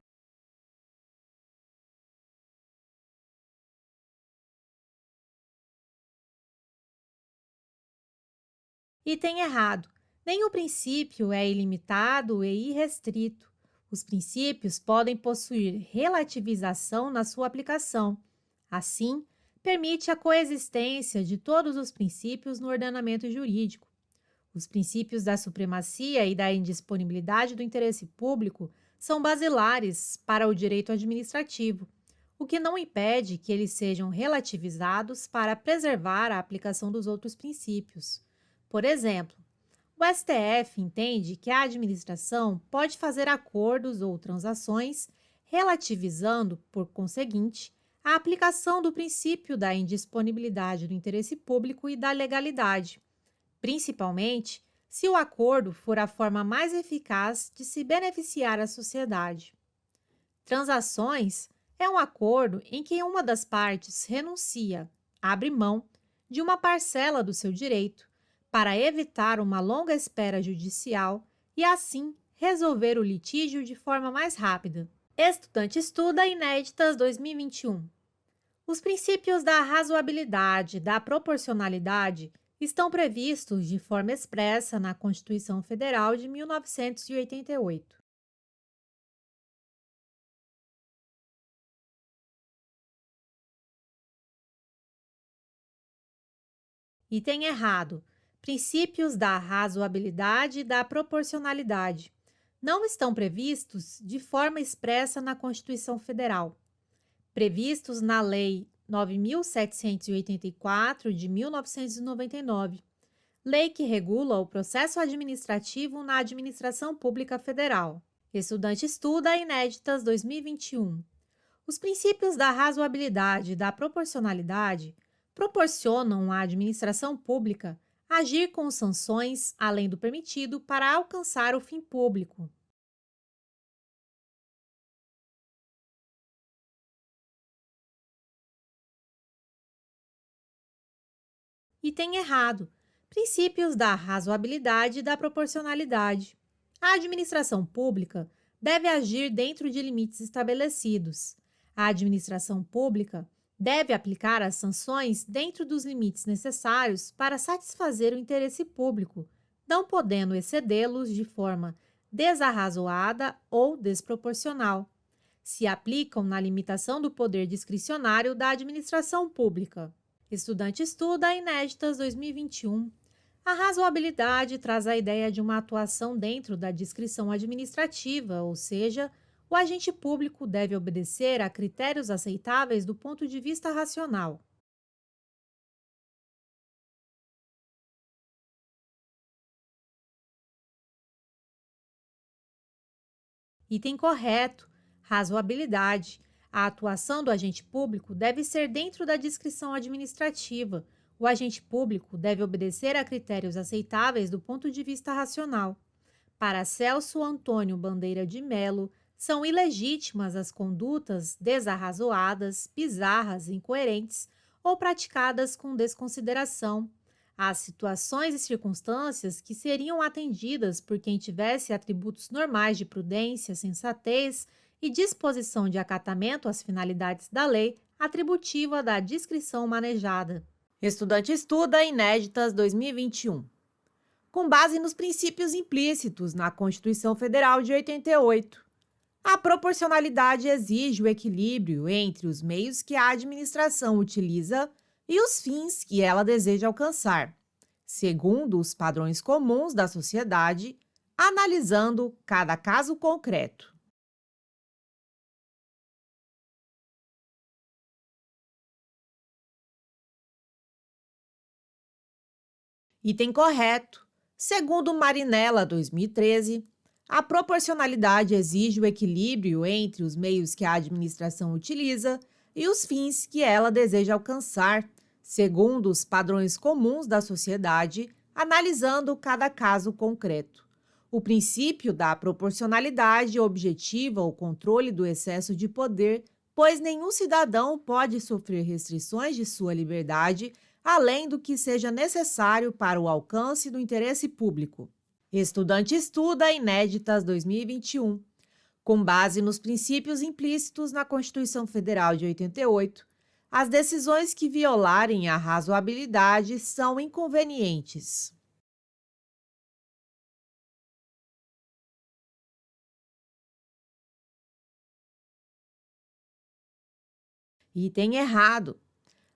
Item errado. Nem o princípio é ilimitado e irrestrito. Os princípios podem possuir relativização na sua aplicação. Assim, permite a coexistência de todos os princípios no ordenamento jurídico. Os princípios da supremacia e da indisponibilidade do interesse público são basilares para o direito administrativo, o que não impede que eles sejam relativizados para preservar a aplicação dos outros princípios. Por exemplo, o STF entende que a administração pode fazer acordos ou transações, relativizando, por conseguinte, a aplicação do princípio da indisponibilidade do interesse público e da legalidade, principalmente se o acordo for a forma mais eficaz de se beneficiar a sociedade. Transações é um acordo em que uma das partes renuncia, abre mão, de uma parcela do seu direito, para evitar uma longa espera judicial e, assim, resolver o litígio de forma mais rápida. Estudante estuda Inéditas 2021. Os princípios da razoabilidade e da proporcionalidade estão previstos de forma expressa na Constituição Federal de 1988. Item errado. Princípios da razoabilidade e da proporcionalidade não estão previstos de forma expressa na Constituição Federal. Previstos na Lei 9.784 de 1999, lei que regula o processo administrativo na administração pública federal. Estudante estuda Inéditas 2021. Os princípios da razoabilidade e da proporcionalidade proporcionam à administração pública agir com sanções além do permitido para alcançar o fim público. E tem errado. Princípios da razoabilidade e da proporcionalidade. A administração pública deve agir dentro de limites estabelecidos. A administração pública deve aplicar as sanções dentro dos limites necessários para satisfazer o interesse público, não podendo excedê-los de forma desarrazoada ou desproporcional. Se aplicam na limitação do poder discricionário da administração pública. Estudante estuda Inéditas 2021. A razoabilidade traz a ideia de uma atuação dentro da discrição administrativa, ou seja, o agente público deve obedecer a critérios aceitáveis do ponto de vista racional. Item correto. Razoabilidade. A atuação do agente público deve ser dentro da discrição administrativa. O agente público deve obedecer a critérios aceitáveis do ponto de vista racional. Para Celso Antônio Bandeira de Melo, são ilegítimas as condutas desarrazoadas, bizarras, incoerentes ou praticadas com desconsideração. As situações e circunstâncias que seriam atendidas por quem tivesse atributos normais de prudência, sensatez e disposição de acatamento às finalidades da lei atributiva da discrição manejada. Estudante estuda Inéditas 2021. Com base nos princípios implícitos na Constituição Federal de 88. A proporcionalidade exige o equilíbrio entre os meios que a administração utiliza e os fins que ela deseja alcançar, segundo os padrões comuns da sociedade, analisando cada caso concreto. Item correto. Segundo Marinella 2013, a proporcionalidade exige o equilíbrio entre os meios que a administração utiliza e os fins que ela deseja alcançar, segundo os padrões comuns da sociedade, analisando cada caso concreto. O princípio da proporcionalidade objetiva o controle do excesso de poder, pois nenhum cidadão pode sofrer restrições de sua liberdade além do que seja necessário para o alcance do interesse público. Estudante estuda Inéditas 2021. Com base nos princípios implícitos na Constituição Federal de 88, as decisões que violarem a razoabilidade são inconvenientes. Item errado.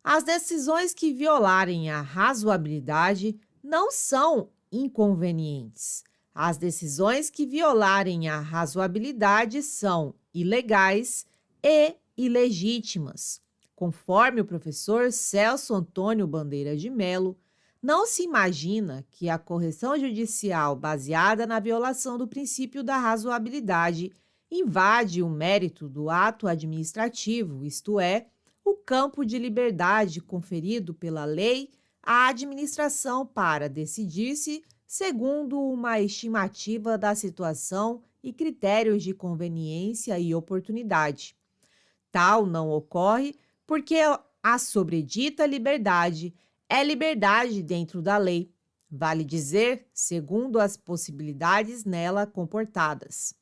As decisões que violarem a razoabilidade não são inconvenientes. As decisões que violarem a razoabilidade são ilegais e ilegítimas. Conforme o professor Celso Antônio Bandeira de Melo, não se imagina que a correção judicial baseada na violação do princípio da razoabilidade invade o mérito do ato administrativo, isto é, o campo de liberdade conferido pela lei à administração para decidir-se segundo uma estimativa da situação e critérios de conveniência e oportunidade. Tal não ocorre porque a sobredita liberdade é liberdade dentro da lei, vale dizer, segundo as possibilidades nela comportadas.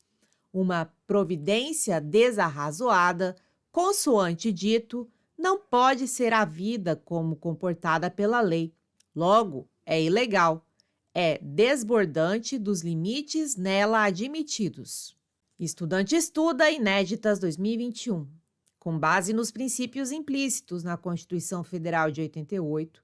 Uma providência desarrazoada, consoante dito, não pode ser havida como comportada pela lei. Logo, é ilegal, é desbordante dos limites nela admitidos. Estudante estuda Inéditas 2021. Com base nos princípios implícitos na Constituição Federal de 88,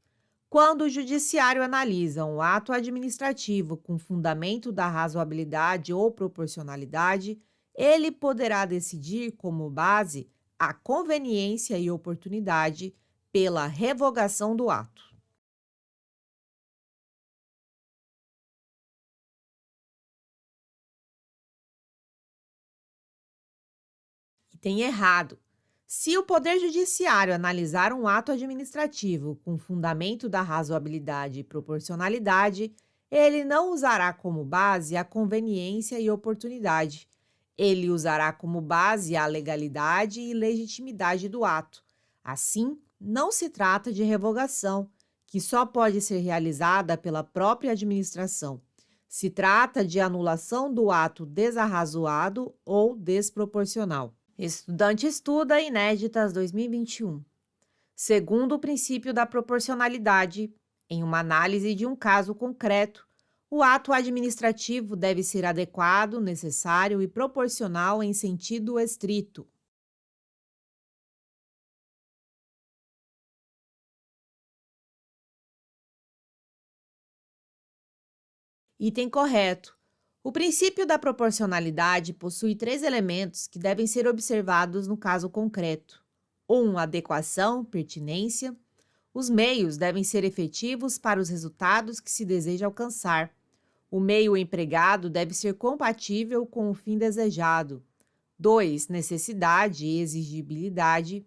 quando o Judiciário analisa um ato administrativo com fundamento da razoabilidade ou proporcionalidade, ele poderá decidir como base a conveniência e oportunidade pela revogação do ato. Tem errado. Se o Poder Judiciário analisar um ato administrativo com fundamento da razoabilidade e proporcionalidade, ele não usará como base a conveniência e oportunidade. Ele usará como base a legalidade e legitimidade do ato. Assim, não se trata de revogação, que só pode ser realizada pela própria administração. Se trata de anulação do ato desarrazoado ou desproporcional. Estudante estuda Inéditas 2021. Segundo o princípio da proporcionalidade, em uma análise de um caso concreto, o ato administrativo deve ser adequado, necessário e proporcional em sentido estrito. Item correto. O princípio da proporcionalidade possui três elementos que devem ser observados no caso concreto: 1. Adequação, pertinência. Os meios devem ser efetivos para os resultados que se deseja alcançar. O meio empregado deve ser compatível com o fim desejado. 2. Necessidade e exigibilidade.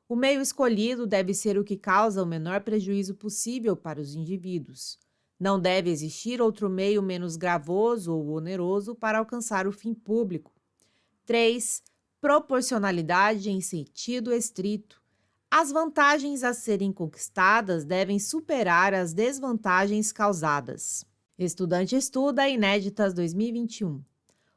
O meio escolhido deve ser o que causa o menor prejuízo possível para os indivíduos. Não deve existir outro meio menos gravoso ou oneroso para alcançar o fim público. 3. Proporcionalidade em sentido estrito. As vantagens a serem conquistadas devem superar as desvantagens causadas. Estudante estuda Inéditas 2021.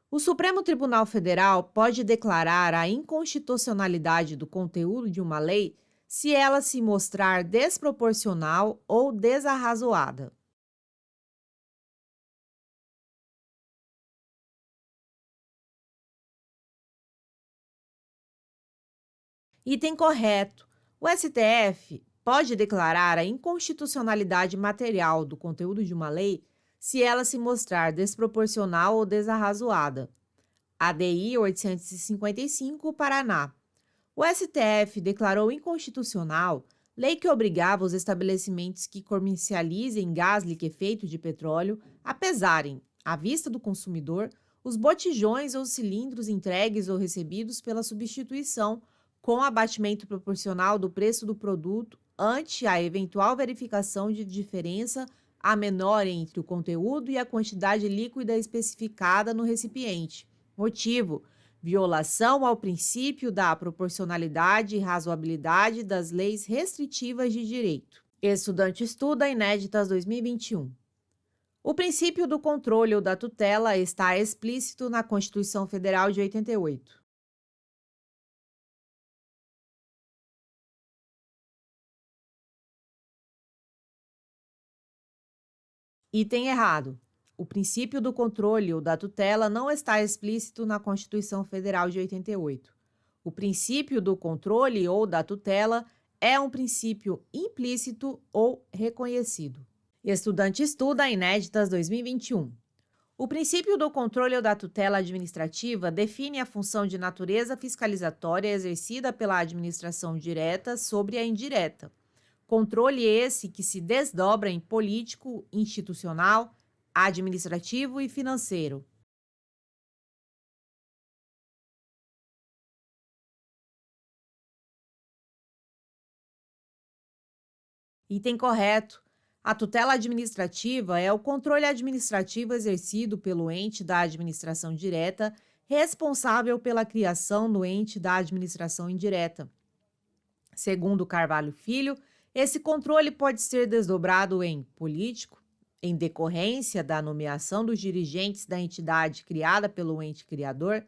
O Supremo Tribunal Federal pode declarar a inconstitucionalidade do conteúdo de uma lei se ela se mostrar desproporcional ou desarrazoada. Item correto. O STF pode declarar a inconstitucionalidade material do conteúdo de uma lei se ela se mostrar desproporcional ou desarrazoada. ADI 855, Paraná. O STF declarou inconstitucional lei que obrigava os estabelecimentos que comercializem gás liquefeito de petróleo a pesarem, à vista do consumidor, os botijões ou cilindros entregues ou recebidos pela substituição, com abatimento proporcional do preço do produto ante a eventual verificação de diferença a menor entre o conteúdo e a quantidade líquida especificada no recipiente. Motivo: violação ao princípio da proporcionalidade e razoabilidade das leis restritivas de direito. Estudante estuda Inéditas 2021. O princípio do controle ou da tutela está explícito na Constituição Federal de 88. Item errado. O princípio do controle ou da tutela não está explícito na Constituição Federal de 88. O princípio do controle ou da tutela é um princípio implícito ou reconhecido. Estudante estuda Inéditas 2021. O princípio do controle ou da tutela administrativa define a função de natureza fiscalizatória exercida pela administração direta sobre a indireta. Controle esse que se desdobra em político, institucional, administrativo e financeiro. Item correto. A tutela administrativa é o controle administrativo exercido pelo ente da administração direta, responsável pela criação no ente da administração indireta. Segundo Carvalho Filho, esse controle pode ser desdobrado em político, em decorrência da nomeação dos dirigentes da entidade criada pelo ente criador,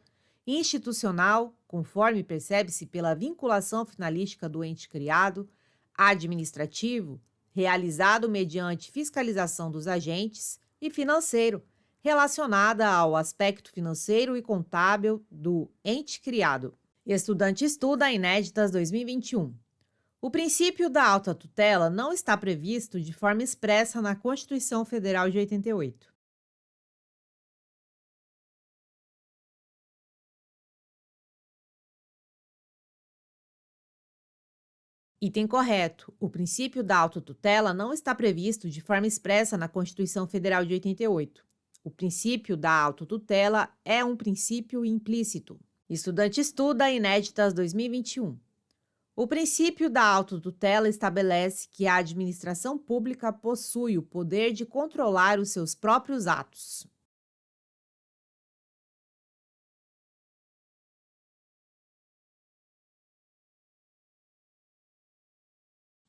institucional, conforme percebe-se pela vinculação finalística do ente criado, administrativo, realizado mediante fiscalização dos agentes, e financeiro, relacionada ao aspecto financeiro e contábil do ente criado. Estudante estuda Inéditas 2021. O princípio da autotutela não está previsto de forma expressa na Constituição Federal de 88. Item correto. O princípio da autotutela não está previsto de forma expressa na Constituição Federal de 88. O princípio da autotutela é um princípio implícito. Estudante estuda Inéditas 2021. O princípio da autotutela estabelece que a administração pública possui o poder de controlar os seus próprios atos.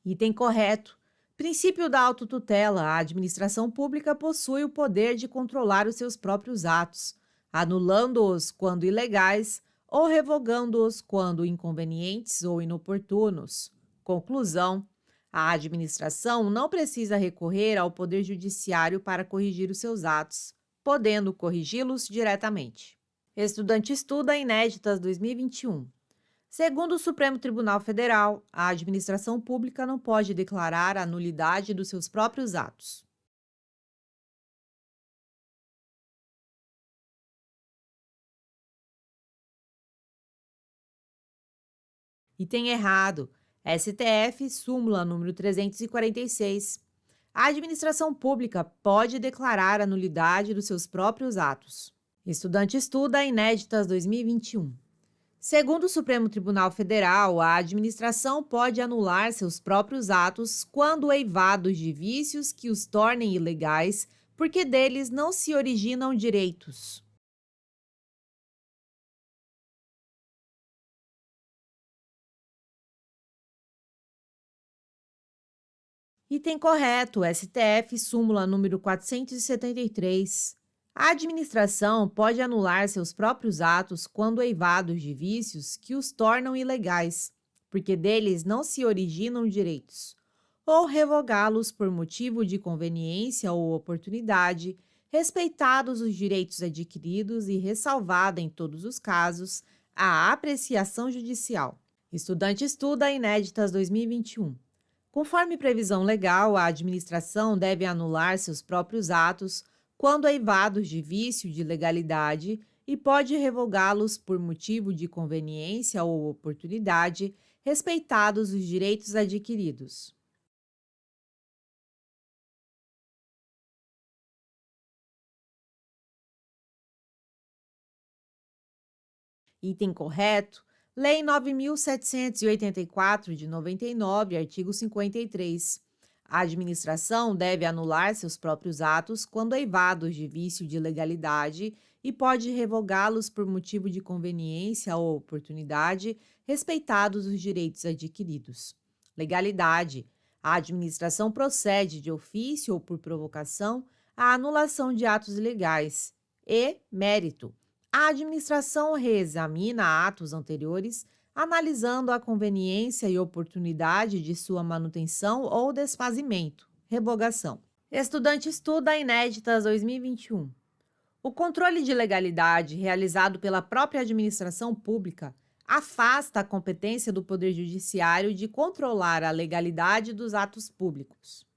Item correto. Princípio da autotutela. A administração pública possui o poder de controlar os seus próprios atos, anulando-os quando ilegais ou revogando-os quando inconvenientes ou inoportunos. Conclusão: a administração não precisa recorrer ao poder judiciário para corrigir os seus atos, podendo corrigi-los diretamente. Estudante estuda Inéditas 2021. Segundo o Supremo Tribunal Federal, a administração pública não pode declarar a nulidade dos seus próprios atos. Item errado. STF, súmula número 346. A administração pública pode declarar a nulidade dos seus próprios atos. Estudante estuda Inéditas 2021. Segundo o Supremo Tribunal Federal, a administração pode anular seus próprios atos quando eivados de vícios que os tornem ilegais, porque deles não se originam direitos. Item correto, STF, súmula número 473. A administração pode anular seus próprios atos quando eivados de vícios que os tornam ilegais, porque deles não se originam direitos, ou revogá-los por motivo de conveniência ou oportunidade, respeitados os direitos adquiridos e ressalvada, em todos os casos, a apreciação judicial. Estudante estuda Inéditas 2021. Conforme previsão legal, a administração deve anular seus próprios atos quando eivados de vício de legalidade e pode revogá-los por motivo de conveniência ou oportunidade, respeitados os direitos adquiridos. Item correto. Lei 9.784, de 99, artigo 53. A administração deve anular seus próprios atos quando eivados de vício de legalidade e pode revogá-los por motivo de conveniência ou oportunidade, respeitados os direitos adquiridos. Legalidade. A administração procede de ofício ou por provocação à anulação de atos ilegais. E mérito. A administração reexamina atos anteriores, analisando a conveniência e oportunidade de sua manutenção ou desfazimento, revogação. Estudante estuda Inéditas 2021. O controle de legalidade realizado pela própria administração pública afasta a competência do Poder Judiciário de controlar a legalidade dos atos públicos.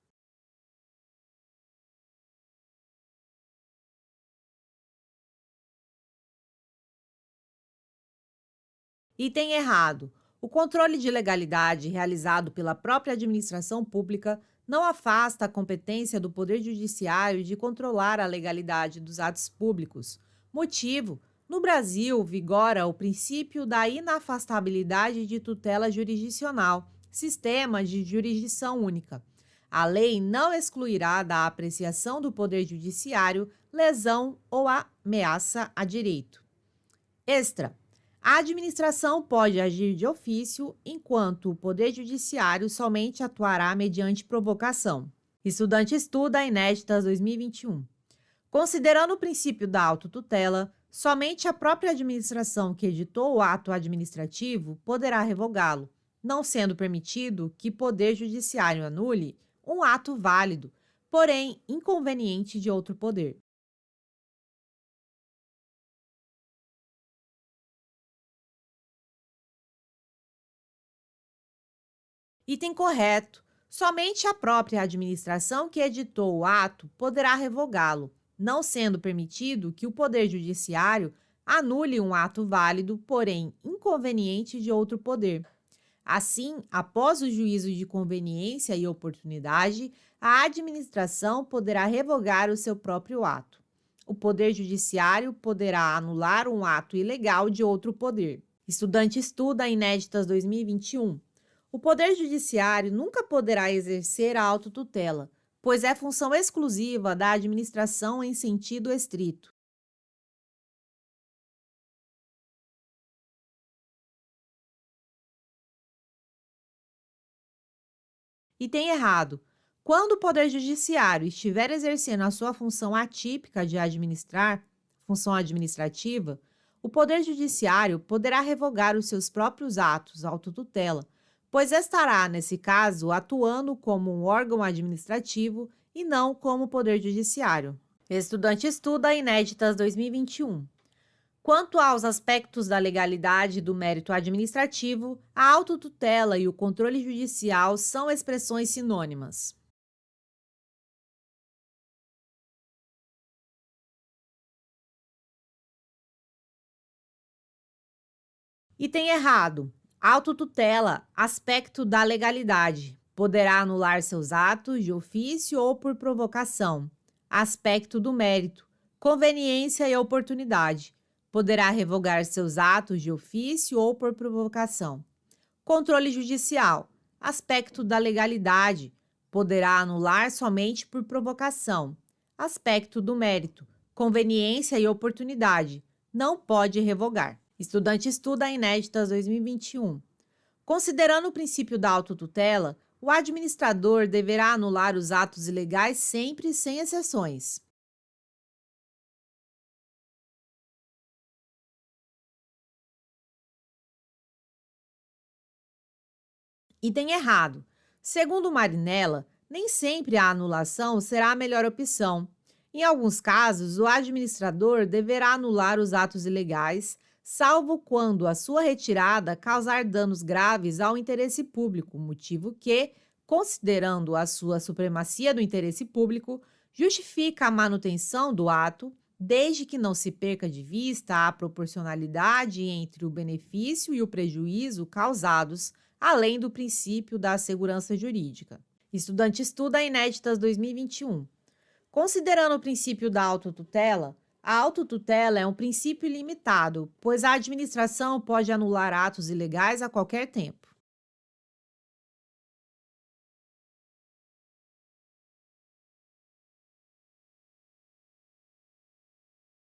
Item errado. O controle de legalidade realizado pela própria administração pública não afasta a competência do Poder Judiciário de controlar a legalidade dos atos públicos. Motivo: no Brasil, vigora o princípio da inafastabilidade de tutela jurisdicional, sistema de jurisdição única. A lei não excluirá da apreciação do Poder Judiciário lesão ou ameaça a direito. Extra. A administração pode agir de ofício, enquanto o Poder Judiciário somente atuará mediante provocação. Estudante estuda Inéditas 2021. Considerando o princípio da autotutela, somente a própria administração que editou o ato administrativo poderá revogá-lo, não sendo permitido que Poder Judiciário anule um ato válido, porém inconveniente de outro poder. Item correto. Somente a própria administração que editou o ato poderá revogá-lo, não sendo permitido que o Poder Judiciário anule um ato válido, porém inconveniente de outro poder. Assim, após o juízo de conveniência e oportunidade, a administração poderá revogar o seu próprio ato. o Poder Judiciário poderá anular um ato ilegal de outro poder. Estudante estuda Inéditas 2021. O Poder Judiciário nunca poderá exercer a autotutela, pois é função exclusiva da administração em sentido estrito. E tem errado. Quando o Poder Judiciário estiver exercendo a sua função atípica de administrar, função administrativa, o Poder Judiciário poderá revogar os seus próprios atos, autotutela, pois estará, nesse caso, atuando como um órgão administrativo e não como Poder Judiciário. Estudante estuda Inéditas 2021. Quanto aos aspectos da legalidade e do mérito administrativo, a autotutela e o controle judicial são expressões sinônimas. E tem errado. Autotutela, aspecto da legalidade. Poderá anular seus atos de ofício ou por provocação. Aspecto do mérito. Conveniência e oportunidade. Poderá revogar seus atos de ofício ou por provocação. Controle judicial. Aspecto da legalidade. Poderá anular somente por provocação. Aspecto do mérito. Conveniência e oportunidade. Não pode revogar. Estudante estuda Inéditas 2021. Considerando o princípio da autotutela, o administrador deverá anular os atos ilegais sempre sem exceções. E tem errado. Segundo Marinella, nem sempre a anulação será a melhor opção. Em alguns casos, o administrador deverá anular os atos ilegais, salvo quando a sua retirada causar danos graves ao interesse público, motivo que, considerando a sua supremacia do interesse público, justifica a manutenção do ato, desde que não se perca de vista a proporcionalidade entre o benefício e o prejuízo causados, além do princípio da segurança jurídica. Estudante estuda Inéditas 2021. Considerando o princípio da autotutela, a autotutela é um princípio ilimitado, pois a administração pode anular atos ilegais a qualquer tempo.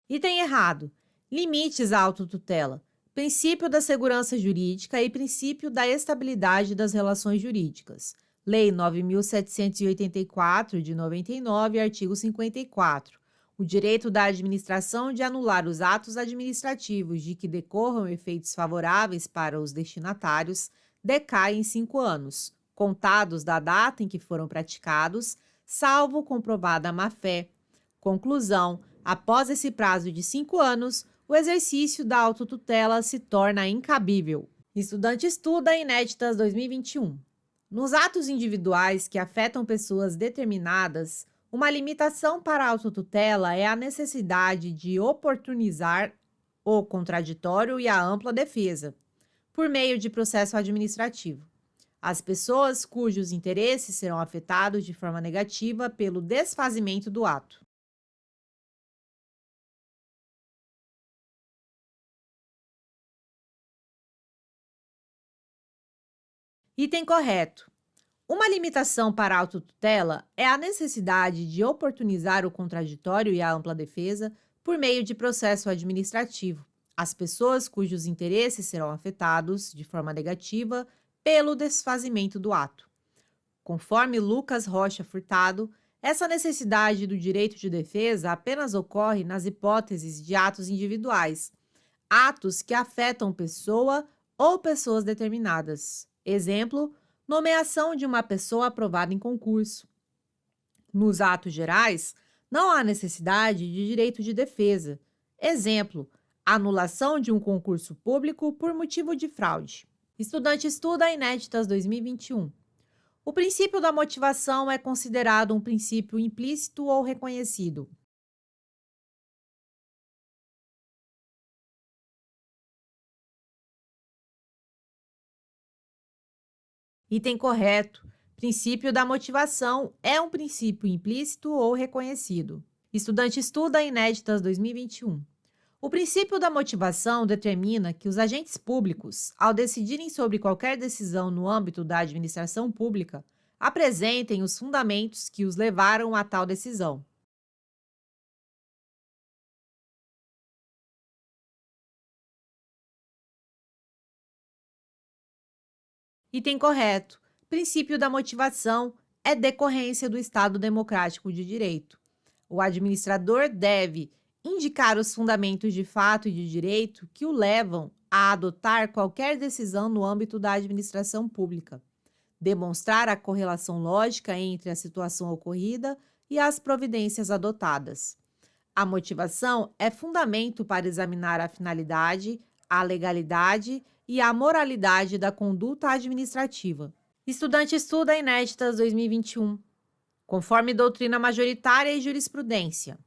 E tem errado. Limites à autotutela. Princípio da segurança jurídica e princípio da estabilidade das relações jurídicas. Lei 9.784, de 99, artigo 54. O direito da administração de anular os atos administrativos de que decorram efeitos favoráveis para os destinatários decai em 5 anos, contados da data em que foram praticados, salvo comprovada má-fé. Conclusão: após esse prazo de 5 anos, o exercício da autotutela se torna incabível. Estudante estuda Inéditas 2021. Nos atos individuais que afetam pessoas determinadas, uma limitação para a autotutela é a necessidade de oportunizar o contraditório e a ampla defesa, por meio de processo administrativo. As pessoas cujos interesses serão afetados de forma negativa pelo desfazimento do ato. Item correto. Uma limitação para a autotutela é a necessidade de oportunizar o contraditório e a ampla defesa por meio de processo administrativo. As pessoas cujos interesses serão afetados de forma negativa pelo desfazimento do ato. Conforme Lucas Rocha Furtado, essa necessidade do direito de defesa apenas ocorre nas hipóteses de atos individuais, atos que afetam pessoa ou pessoas determinadas. Exemplo: nomeação de uma pessoa aprovada em concurso. Nos atos gerais, não há necessidade de direito de defesa. Exemplo: anulação de um concurso público por motivo de fraude. Estudante estuda Inéditas 2021. O princípio da motivação é considerado um princípio implícito ou reconhecido. Item correto. Princípio da motivação é um princípio implícito ou reconhecido. Estudante estuda Inéditas 2021. O princípio da motivação determina que os agentes públicos, ao decidirem sobre qualquer decisão no âmbito da administração pública, apresentem os fundamentos que os levaram a tal decisão. Item correto. Princípio da motivação é decorrência do Estado Democrático de Direito. O administrador deve indicar os fundamentos de fato e de direito que o levam a adotar qualquer decisão no âmbito da administração pública, demonstrar a correlação lógica entre a situação ocorrida e as providências adotadas. A motivação é fundamento para examinar a finalidade, a legalidade e a moralidade da conduta administrativa. Estudante estuda Inéditas 2021. Conforme doutrina majoritária e jurisprudência,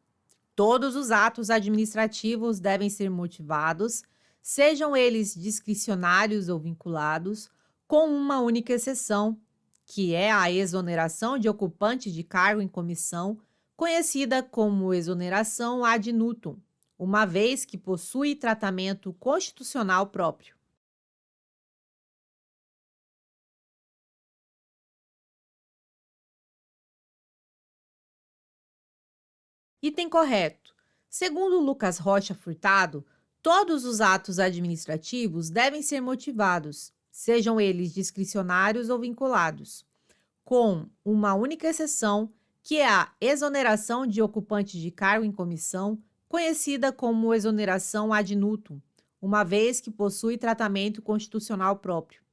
todos os atos administrativos devem ser motivados, sejam eles discricionários ou vinculados, com uma única exceção, que é a exoneração de ocupante de cargo em comissão, conhecida como exoneração ad nutum, uma vez que possui tratamento constitucional próprio. Item correto. Segundo Lucas Rocha Furtado, todos os atos administrativos devem ser motivados, sejam eles discricionários ou vinculados, com uma única exceção, que é a exoneração de ocupante de cargo em comissão, conhecida como exoneração ad nutum, uma vez que possui tratamento constitucional próprio.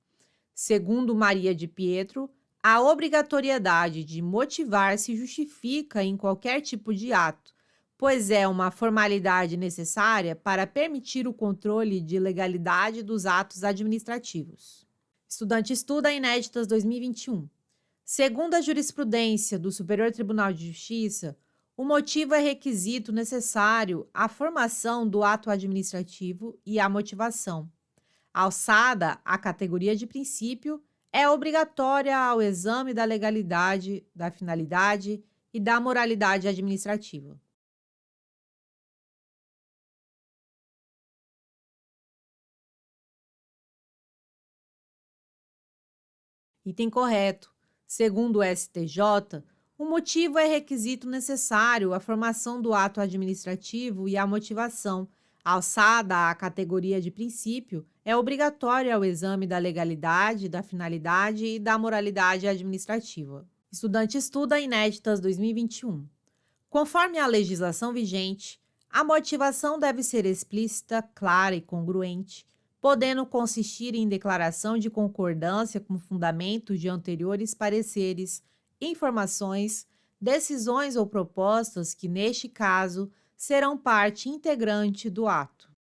Segundo Maria de Pietro, a obrigatoriedade de motivar se justifica em qualquer tipo de ato, pois é uma formalidade necessária para permitir o controle de legalidade dos atos administrativos. Estudante estuda Inéditas 2021. Segundo a jurisprudência do Superior Tribunal de Justiça, o motivo é requisito necessário à formação do ato administrativo e à motivação. Alçada à categoria de princípio, é obrigatória ao exame da legalidade, da finalidade e da moralidade administrativa. Item correto. Segundo o STJ, o motivo é requisito necessário à formação do ato administrativo e à motivação. Alçada à categoria de princípio, é obrigatória o exame da legalidade, da finalidade e da moralidade administrativa. Estudante estuda Inéditas 2021. Conforme a legislação vigente, a motivação deve ser explícita, clara e congruente, podendo consistir em declaração de concordância com fundamentos de anteriores pareceres, informações, decisões ou propostas que, neste caso, serão parte integrante do ato.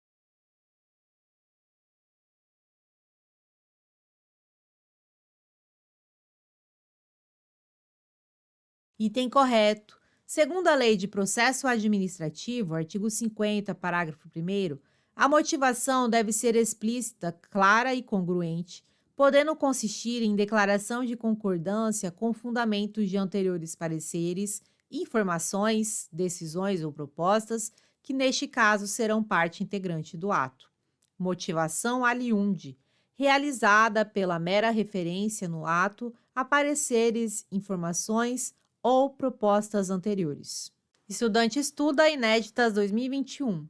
Item correto. Segundo a Lei de Processo Administrativo, artigo 50, parágrafo 1º, a motivação deve ser explícita, clara e congruente, podendo consistir em declaração de concordância com fundamentos de anteriores pareceres, informações, decisões ou propostas que, neste caso, serão parte integrante do ato. Motivação aliunde, realizada pela mera referência no ato a pareceres, informações ou propostas anteriores. Estudante estuda Inéditas 2021.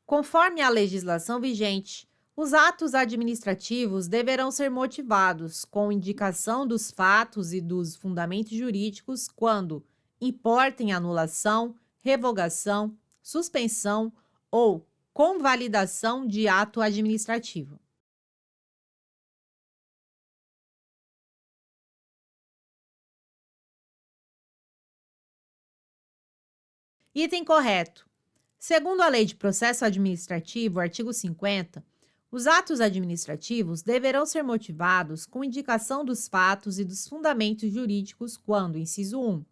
Conforme a legislação vigente, os atos administrativos deverão ser motivados com indicação dos fatos e dos fundamentos jurídicos quando importem anulação, revogação, suspensão ou convalidação de ato administrativo. Item correto. Segundo a Lei de Processo Administrativo, artigo 50, os atos administrativos deverão ser motivados com indicação dos fatos e dos fundamentos jurídicos quando, inciso 1,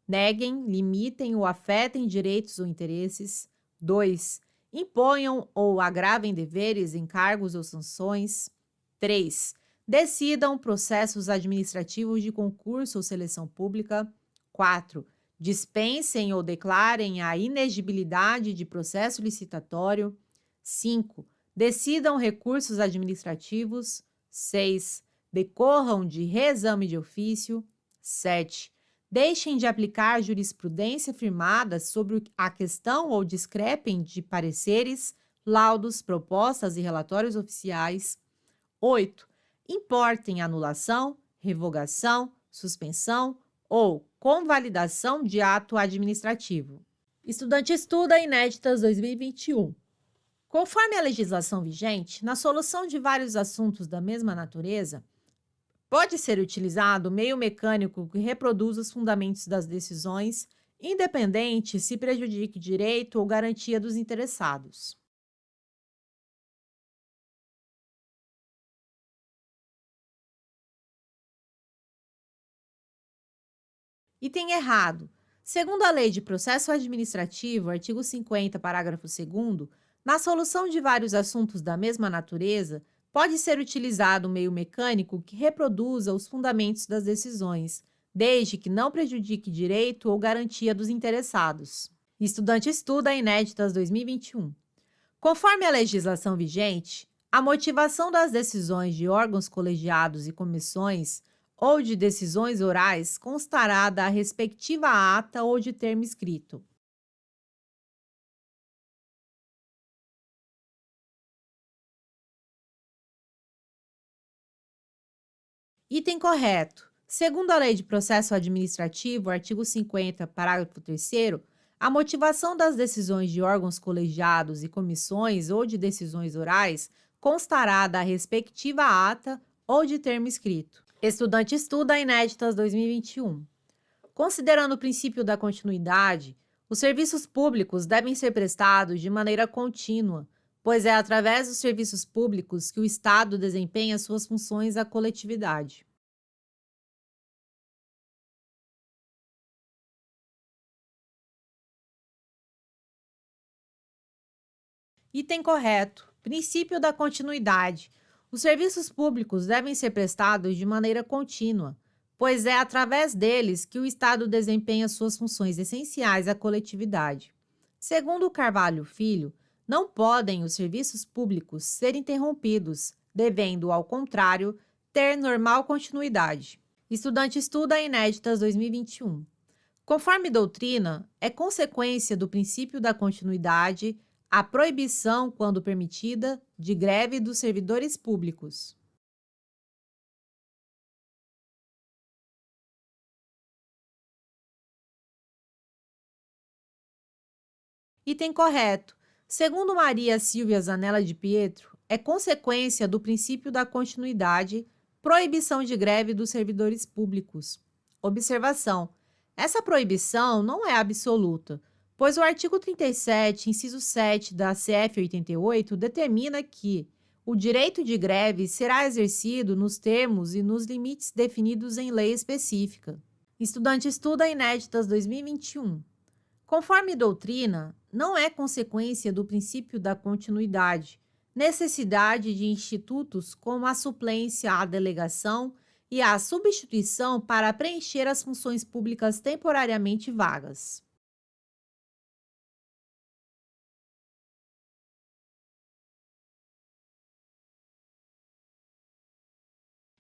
neguem, limitem ou afetem direitos ou interesses. 2. Imponham ou agravem deveres, encargos ou sanções. 3. Decidam processos administrativos de concurso ou seleção pública. 4. Dispensem ou declarem a inexigibilidade de processo licitatório. 5. Decidam recursos administrativos. 6. Decorram de reexame de ofício. 7. Deixem de aplicar jurisprudência firmada sobre a questão ou discrepem de pareceres, laudos, propostas e relatórios oficiais. 8. Importem anulação, revogação, suspensão ou convalidação de ato administrativo. Estudante estuda Inéditas 2021. Conforme a legislação vigente, na solução de vários assuntos da mesma natureza, pode ser utilizado meio mecânico que reproduz os fundamentos das decisões, independente se prejudique direito ou garantia dos interessados. Item errado. Segundo a Lei de Processo Administrativo, artigo 50, parágrafo 2º, na solução de vários assuntos da mesma natureza, pode ser utilizado um meio mecânico que reproduza os fundamentos das decisões, desde que não prejudique direito ou garantia dos interessados. Estudante estuda Inéditas 2021. Conforme a legislação vigente, a motivação das decisões de órgãos colegiados e comissões ou de decisões orais constará da respectiva ata ou de termo escrito. Item correto. Segundo a Lei de Processo Administrativo, artigo 50, parágrafo 3º, a motivação das decisões de órgãos colegiados e comissões ou de decisões orais constará da respectiva ata ou de termo escrito. Estudante estuda Inéditas 2021. Considerando o princípio da continuidade, os serviços públicos devem ser prestados de maneira contínua, pois é através dos serviços públicos que o Estado desempenha suas funções à coletividade. Item correto. Princípio da continuidade. Os serviços públicos devem ser prestados de maneira contínua, pois é através deles que o Estado desempenha suas funções essenciais à coletividade. Segundo Carvalho Filho, não podem os serviços públicos ser interrompidos, devendo, ao contrário, ter normal continuidade. Estudante estuda Inéditas 2021. Conforme doutrina, é consequência do princípio da continuidade a proibição, quando permitida, de greve dos servidores públicos. Item correto. Segundo Maria Silvia Zanella de Pietro, é consequência do princípio da continuidade, proibição de greve dos servidores públicos. Observação: essa proibição não é absoluta, pois o artigo 37, inciso 7 da CF 88 determina que o direito de greve será exercido nos termos e nos limites definidos em lei específica. Estudante estuda Inéditas 2021. Conforme doutrina, não é consequência do princípio da continuidade, necessidade de institutos como a suplência, a delegação e a substituição para preencher as funções públicas temporariamente vagas.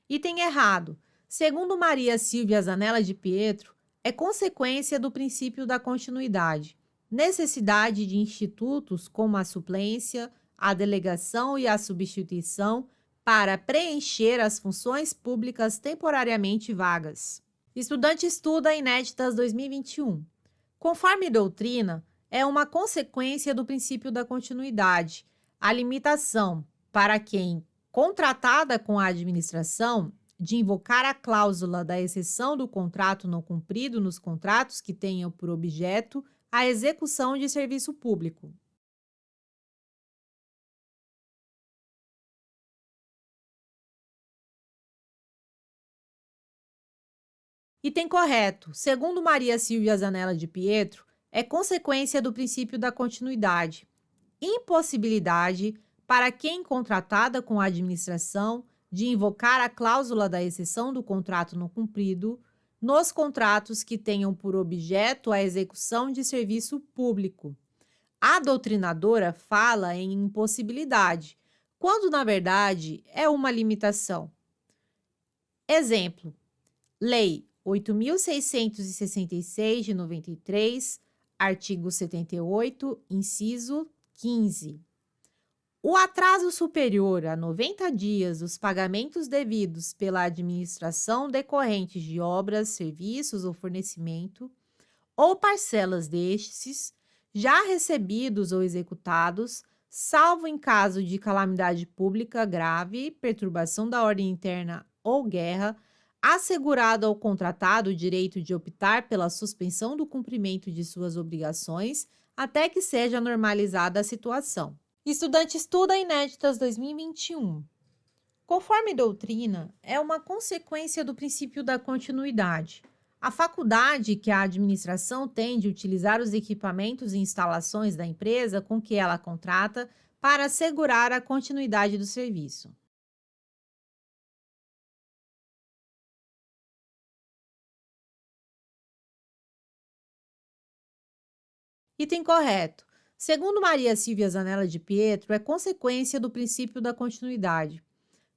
Item errado. Segundo Maria Silvia Zanella de Pietro, é consequência do princípio da continuidade, necessidade de institutos como a suplência, a delegação e a substituição para preencher as funções públicas temporariamente vagas. Estudante estuda Inéditas 2021. Conforme doutrina, é uma consequência do princípio da continuidade, a limitação para quem contratada com a administração, de invocar a cláusula da exceção do contrato não cumprido nos contratos que tenham por objeto a execução de serviço público. Item correto. Segundo Maria Silvia Zanella de Pietro, é consequência do princípio da continuidade. Impossibilidade para quem contratada com a administração de invocar a cláusula da exceção do contrato não cumprido nos contratos que tenham por objeto a execução de serviço público. A doutrinadora fala em impossibilidade, quando na verdade é uma limitação. Exemplo: Lei 8.666 de 93, artigo 78, inciso 15. O atraso superior a 90 dias dos pagamentos devidos pela administração decorrentes de obras, serviços ou fornecimento, ou parcelas destes, já recebidos ou executados, salvo em caso de calamidade pública grave, perturbação da ordem interna ou guerra, assegurado ao contratado o direito de optar pela suspensão do cumprimento de suas obrigações até que seja normalizada a situação. Estudante Estuda Inéditas 2021. Conforme doutrina, é uma consequência do princípio da continuidade. A faculdade que a administração tem de utilizar os equipamentos e instalações da empresa com que ela contrata para assegurar a continuidade do serviço. Item correto. Segundo Maria Silvia Zanella de Pietro, é consequência do princípio da continuidade.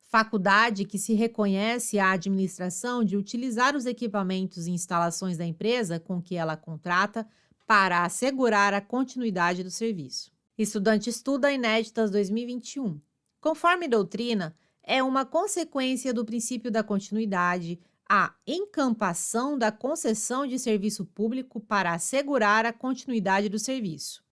Faculdade que se reconhece à administração de utilizar os equipamentos e instalações da empresa com que ela contrata para assegurar a continuidade do serviço. Estudante Estuda Inéditas 2021. Conforme doutrina, é uma consequência do princípio da continuidade a encampação da concessão de serviço público para assegurar a continuidade do serviço.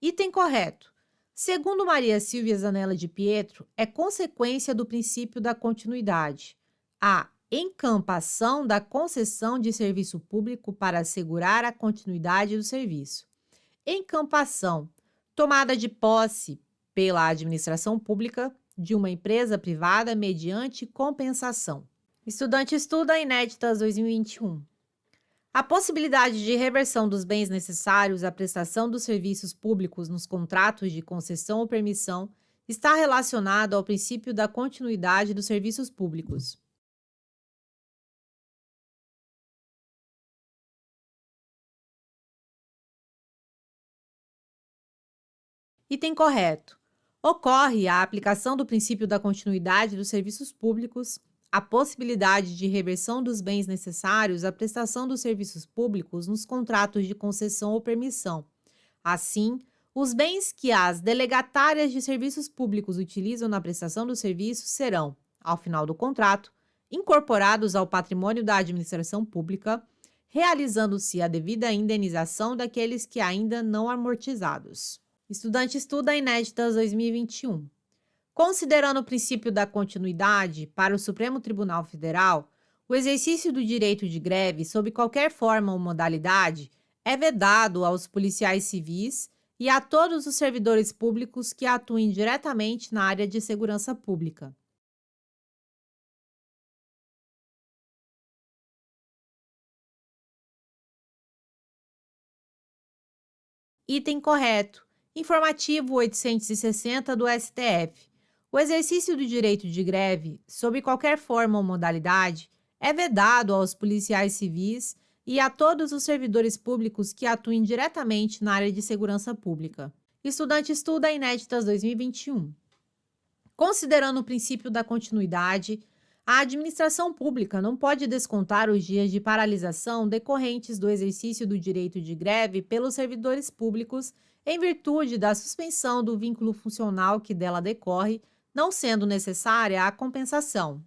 Item correto. Segundo Maria Silvia Zanella de Pietro, é consequência do princípio da continuidade a encampação da concessão de serviço público para assegurar a continuidade do serviço. Encampação, tomada de posse pela administração pública de uma empresa privada mediante compensação. Estudante Estuda Inéditas 2021. A possibilidade de reversão dos bens necessários à prestação dos serviços públicos nos contratos de concessão ou permissão está relacionada ao princípio da continuidade dos serviços públicos. Item correto. Ocorre a aplicação do princípio da continuidade dos serviços públicos, a possibilidade de reversão dos bens necessários à prestação dos serviços públicos nos contratos de concessão ou permissão. Assim, os bens que as delegatárias de serviços públicos utilizam na prestação do serviço serão, ao final do contrato, incorporados ao patrimônio da administração pública, realizando-se a devida indenização daqueles que ainda não amortizados. Estudante Estuda Inéditas 2021. Considerando o princípio da continuidade para o Supremo Tribunal Federal, o exercício do direito de greve, sob qualquer forma ou modalidade, é vedado aos policiais civis e a todos os servidores públicos que atuem diretamente na área de segurança pública. Item correto. Informativo 860 do STF. O exercício do direito de greve, sob qualquer forma ou modalidade, é vedado aos policiais civis e a todos os servidores públicos que atuem diretamente na área de segurança pública. Estudante Estuda Inéditas 2021. Considerando o princípio da continuidade, a administração pública não pode descontar os dias de paralisação decorrentes do exercício do direito de greve pelos servidores públicos em virtude da suspensão do vínculo funcional que dela decorre, não sendo necessária a compensação.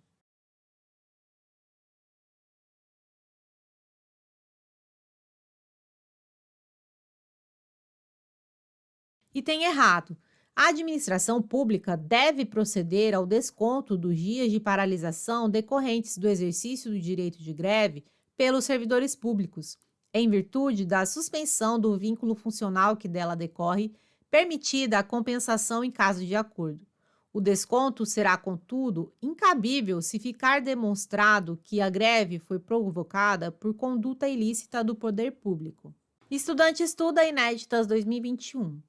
Item errado. A administração pública deve proceder ao desconto dos dias de paralisação decorrentes do exercício do direito de greve pelos servidores públicos, em virtude da suspensão do vínculo funcional que dela decorre, permitida a compensação em caso de acordo. O desconto será, contudo, incabível se ficar demonstrado que a greve foi provocada por conduta ilícita do poder público. Estudante Estuda Inéditas 2021.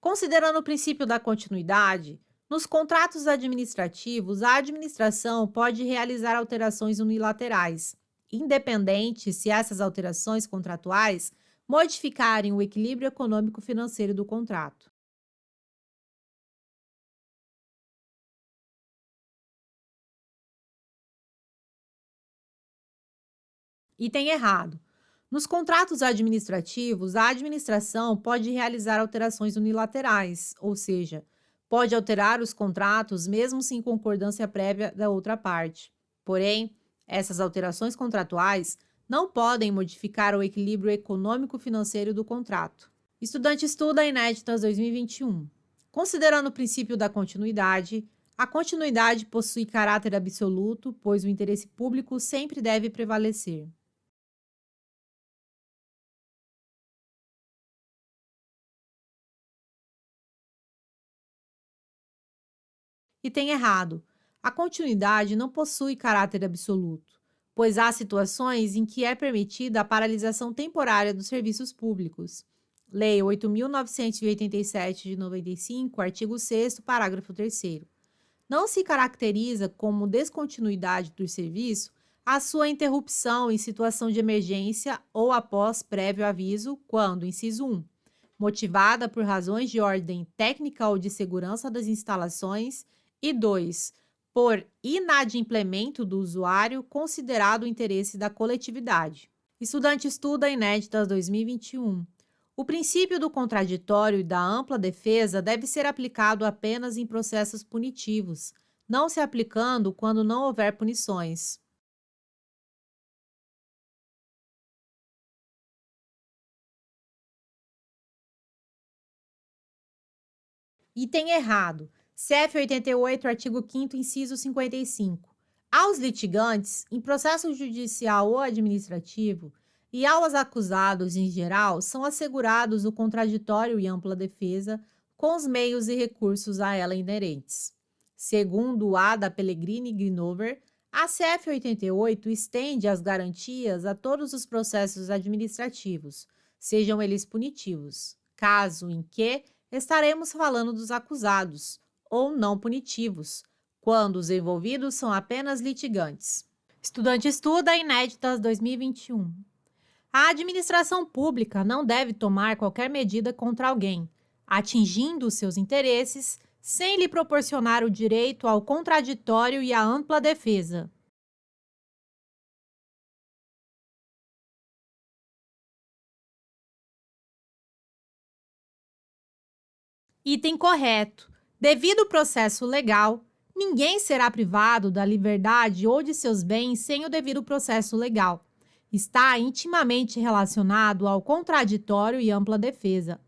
Considerando o princípio da continuidade, nos contratos administrativos, a administração pode realizar alterações unilaterais, independente se essas alterações contratuais modificarem o equilíbrio econômico-financeiro do contrato. Item errado. Nos contratos administrativos, a administração pode realizar alterações unilaterais, ou seja, pode alterar os contratos mesmo sem concordância prévia da outra parte. Porém, essas alterações contratuais não podem modificar o equilíbrio econômico-financeiro do contrato. Estudante estuda Inéditas 2021. Considerando o princípio da continuidade, a continuidade possui caráter absoluto, pois o interesse público sempre deve prevalecer. E tem errado. A continuidade não possui caráter absoluto, pois há situações em que é permitida a paralisação temporária dos serviços públicos. Lei 8.987 de 95, artigo 6º, parágrafo 3º. Não se caracteriza como descontinuidade do serviço a sua interrupção em situação de emergência ou após prévio aviso, quando, inciso 1, motivada por razões de ordem técnica ou de segurança das instalações, e 2, por inadimplemento do usuário considerado o interesse da coletividade. Estudante estuda Inéditas 2021. O princípio do contraditório e da ampla defesa deve ser aplicado apenas em processos punitivos, não se aplicando quando não houver punições. Item errado. CF 88, artigo 5º, inciso 55. Aos litigantes, em processo judicial ou administrativo, e aos acusados em geral, são assegurados o contraditório e ampla defesa com os meios e recursos a ela inerentes. Segundo o Ada Pellegrini Grinover, a CF 88 estende as garantias a todos os processos administrativos, sejam eles punitivos, caso em que estaremos falando dos acusados, ou não punitivos, quando os envolvidos são apenas litigantes. Estudante estuda Inéditas 2021. A administração pública não deve tomar qualquer medida contra alguém, atingindo seus interesses, sem lhe proporcionar o direito ao contraditório e à ampla defesa. Item correto. Devido ao processo legal, ninguém será privado da liberdade ou de seus bens sem o devido processo legal. Está intimamente relacionado ao contraditório e ampla defesa.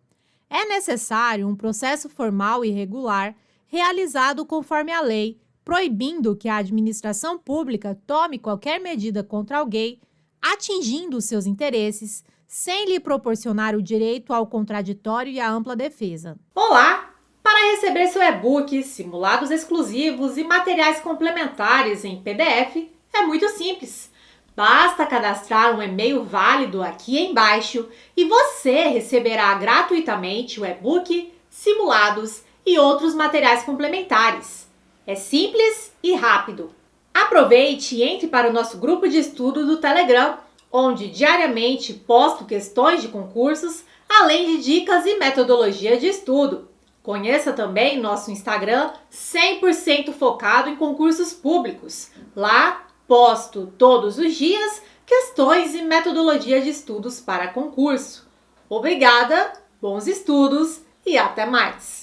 É necessário um processo formal e regular, realizado conforme a lei, proibindo que a administração pública tome qualquer medida contra alguém, atingindo seus interesses, sem lhe proporcionar o direito ao contraditório e à ampla defesa. Olá! Para receber seu e-book, simulados exclusivos e materiais complementares em PDF, é muito simples. Basta cadastrar um e-mail válido aqui embaixo e você receberá gratuitamente o e-book, simulados e outros materiais complementares. É simples e rápido. Aproveite e entre para o nosso grupo de estudo do Telegram, onde diariamente posto questões de concursos, além de dicas e metodologia de estudo. Conheça também nosso Instagram 100% focado em concursos públicos. Lá posto todos os dias questões e metodologia de estudos para concurso. Obrigada, bons estudos e até mais!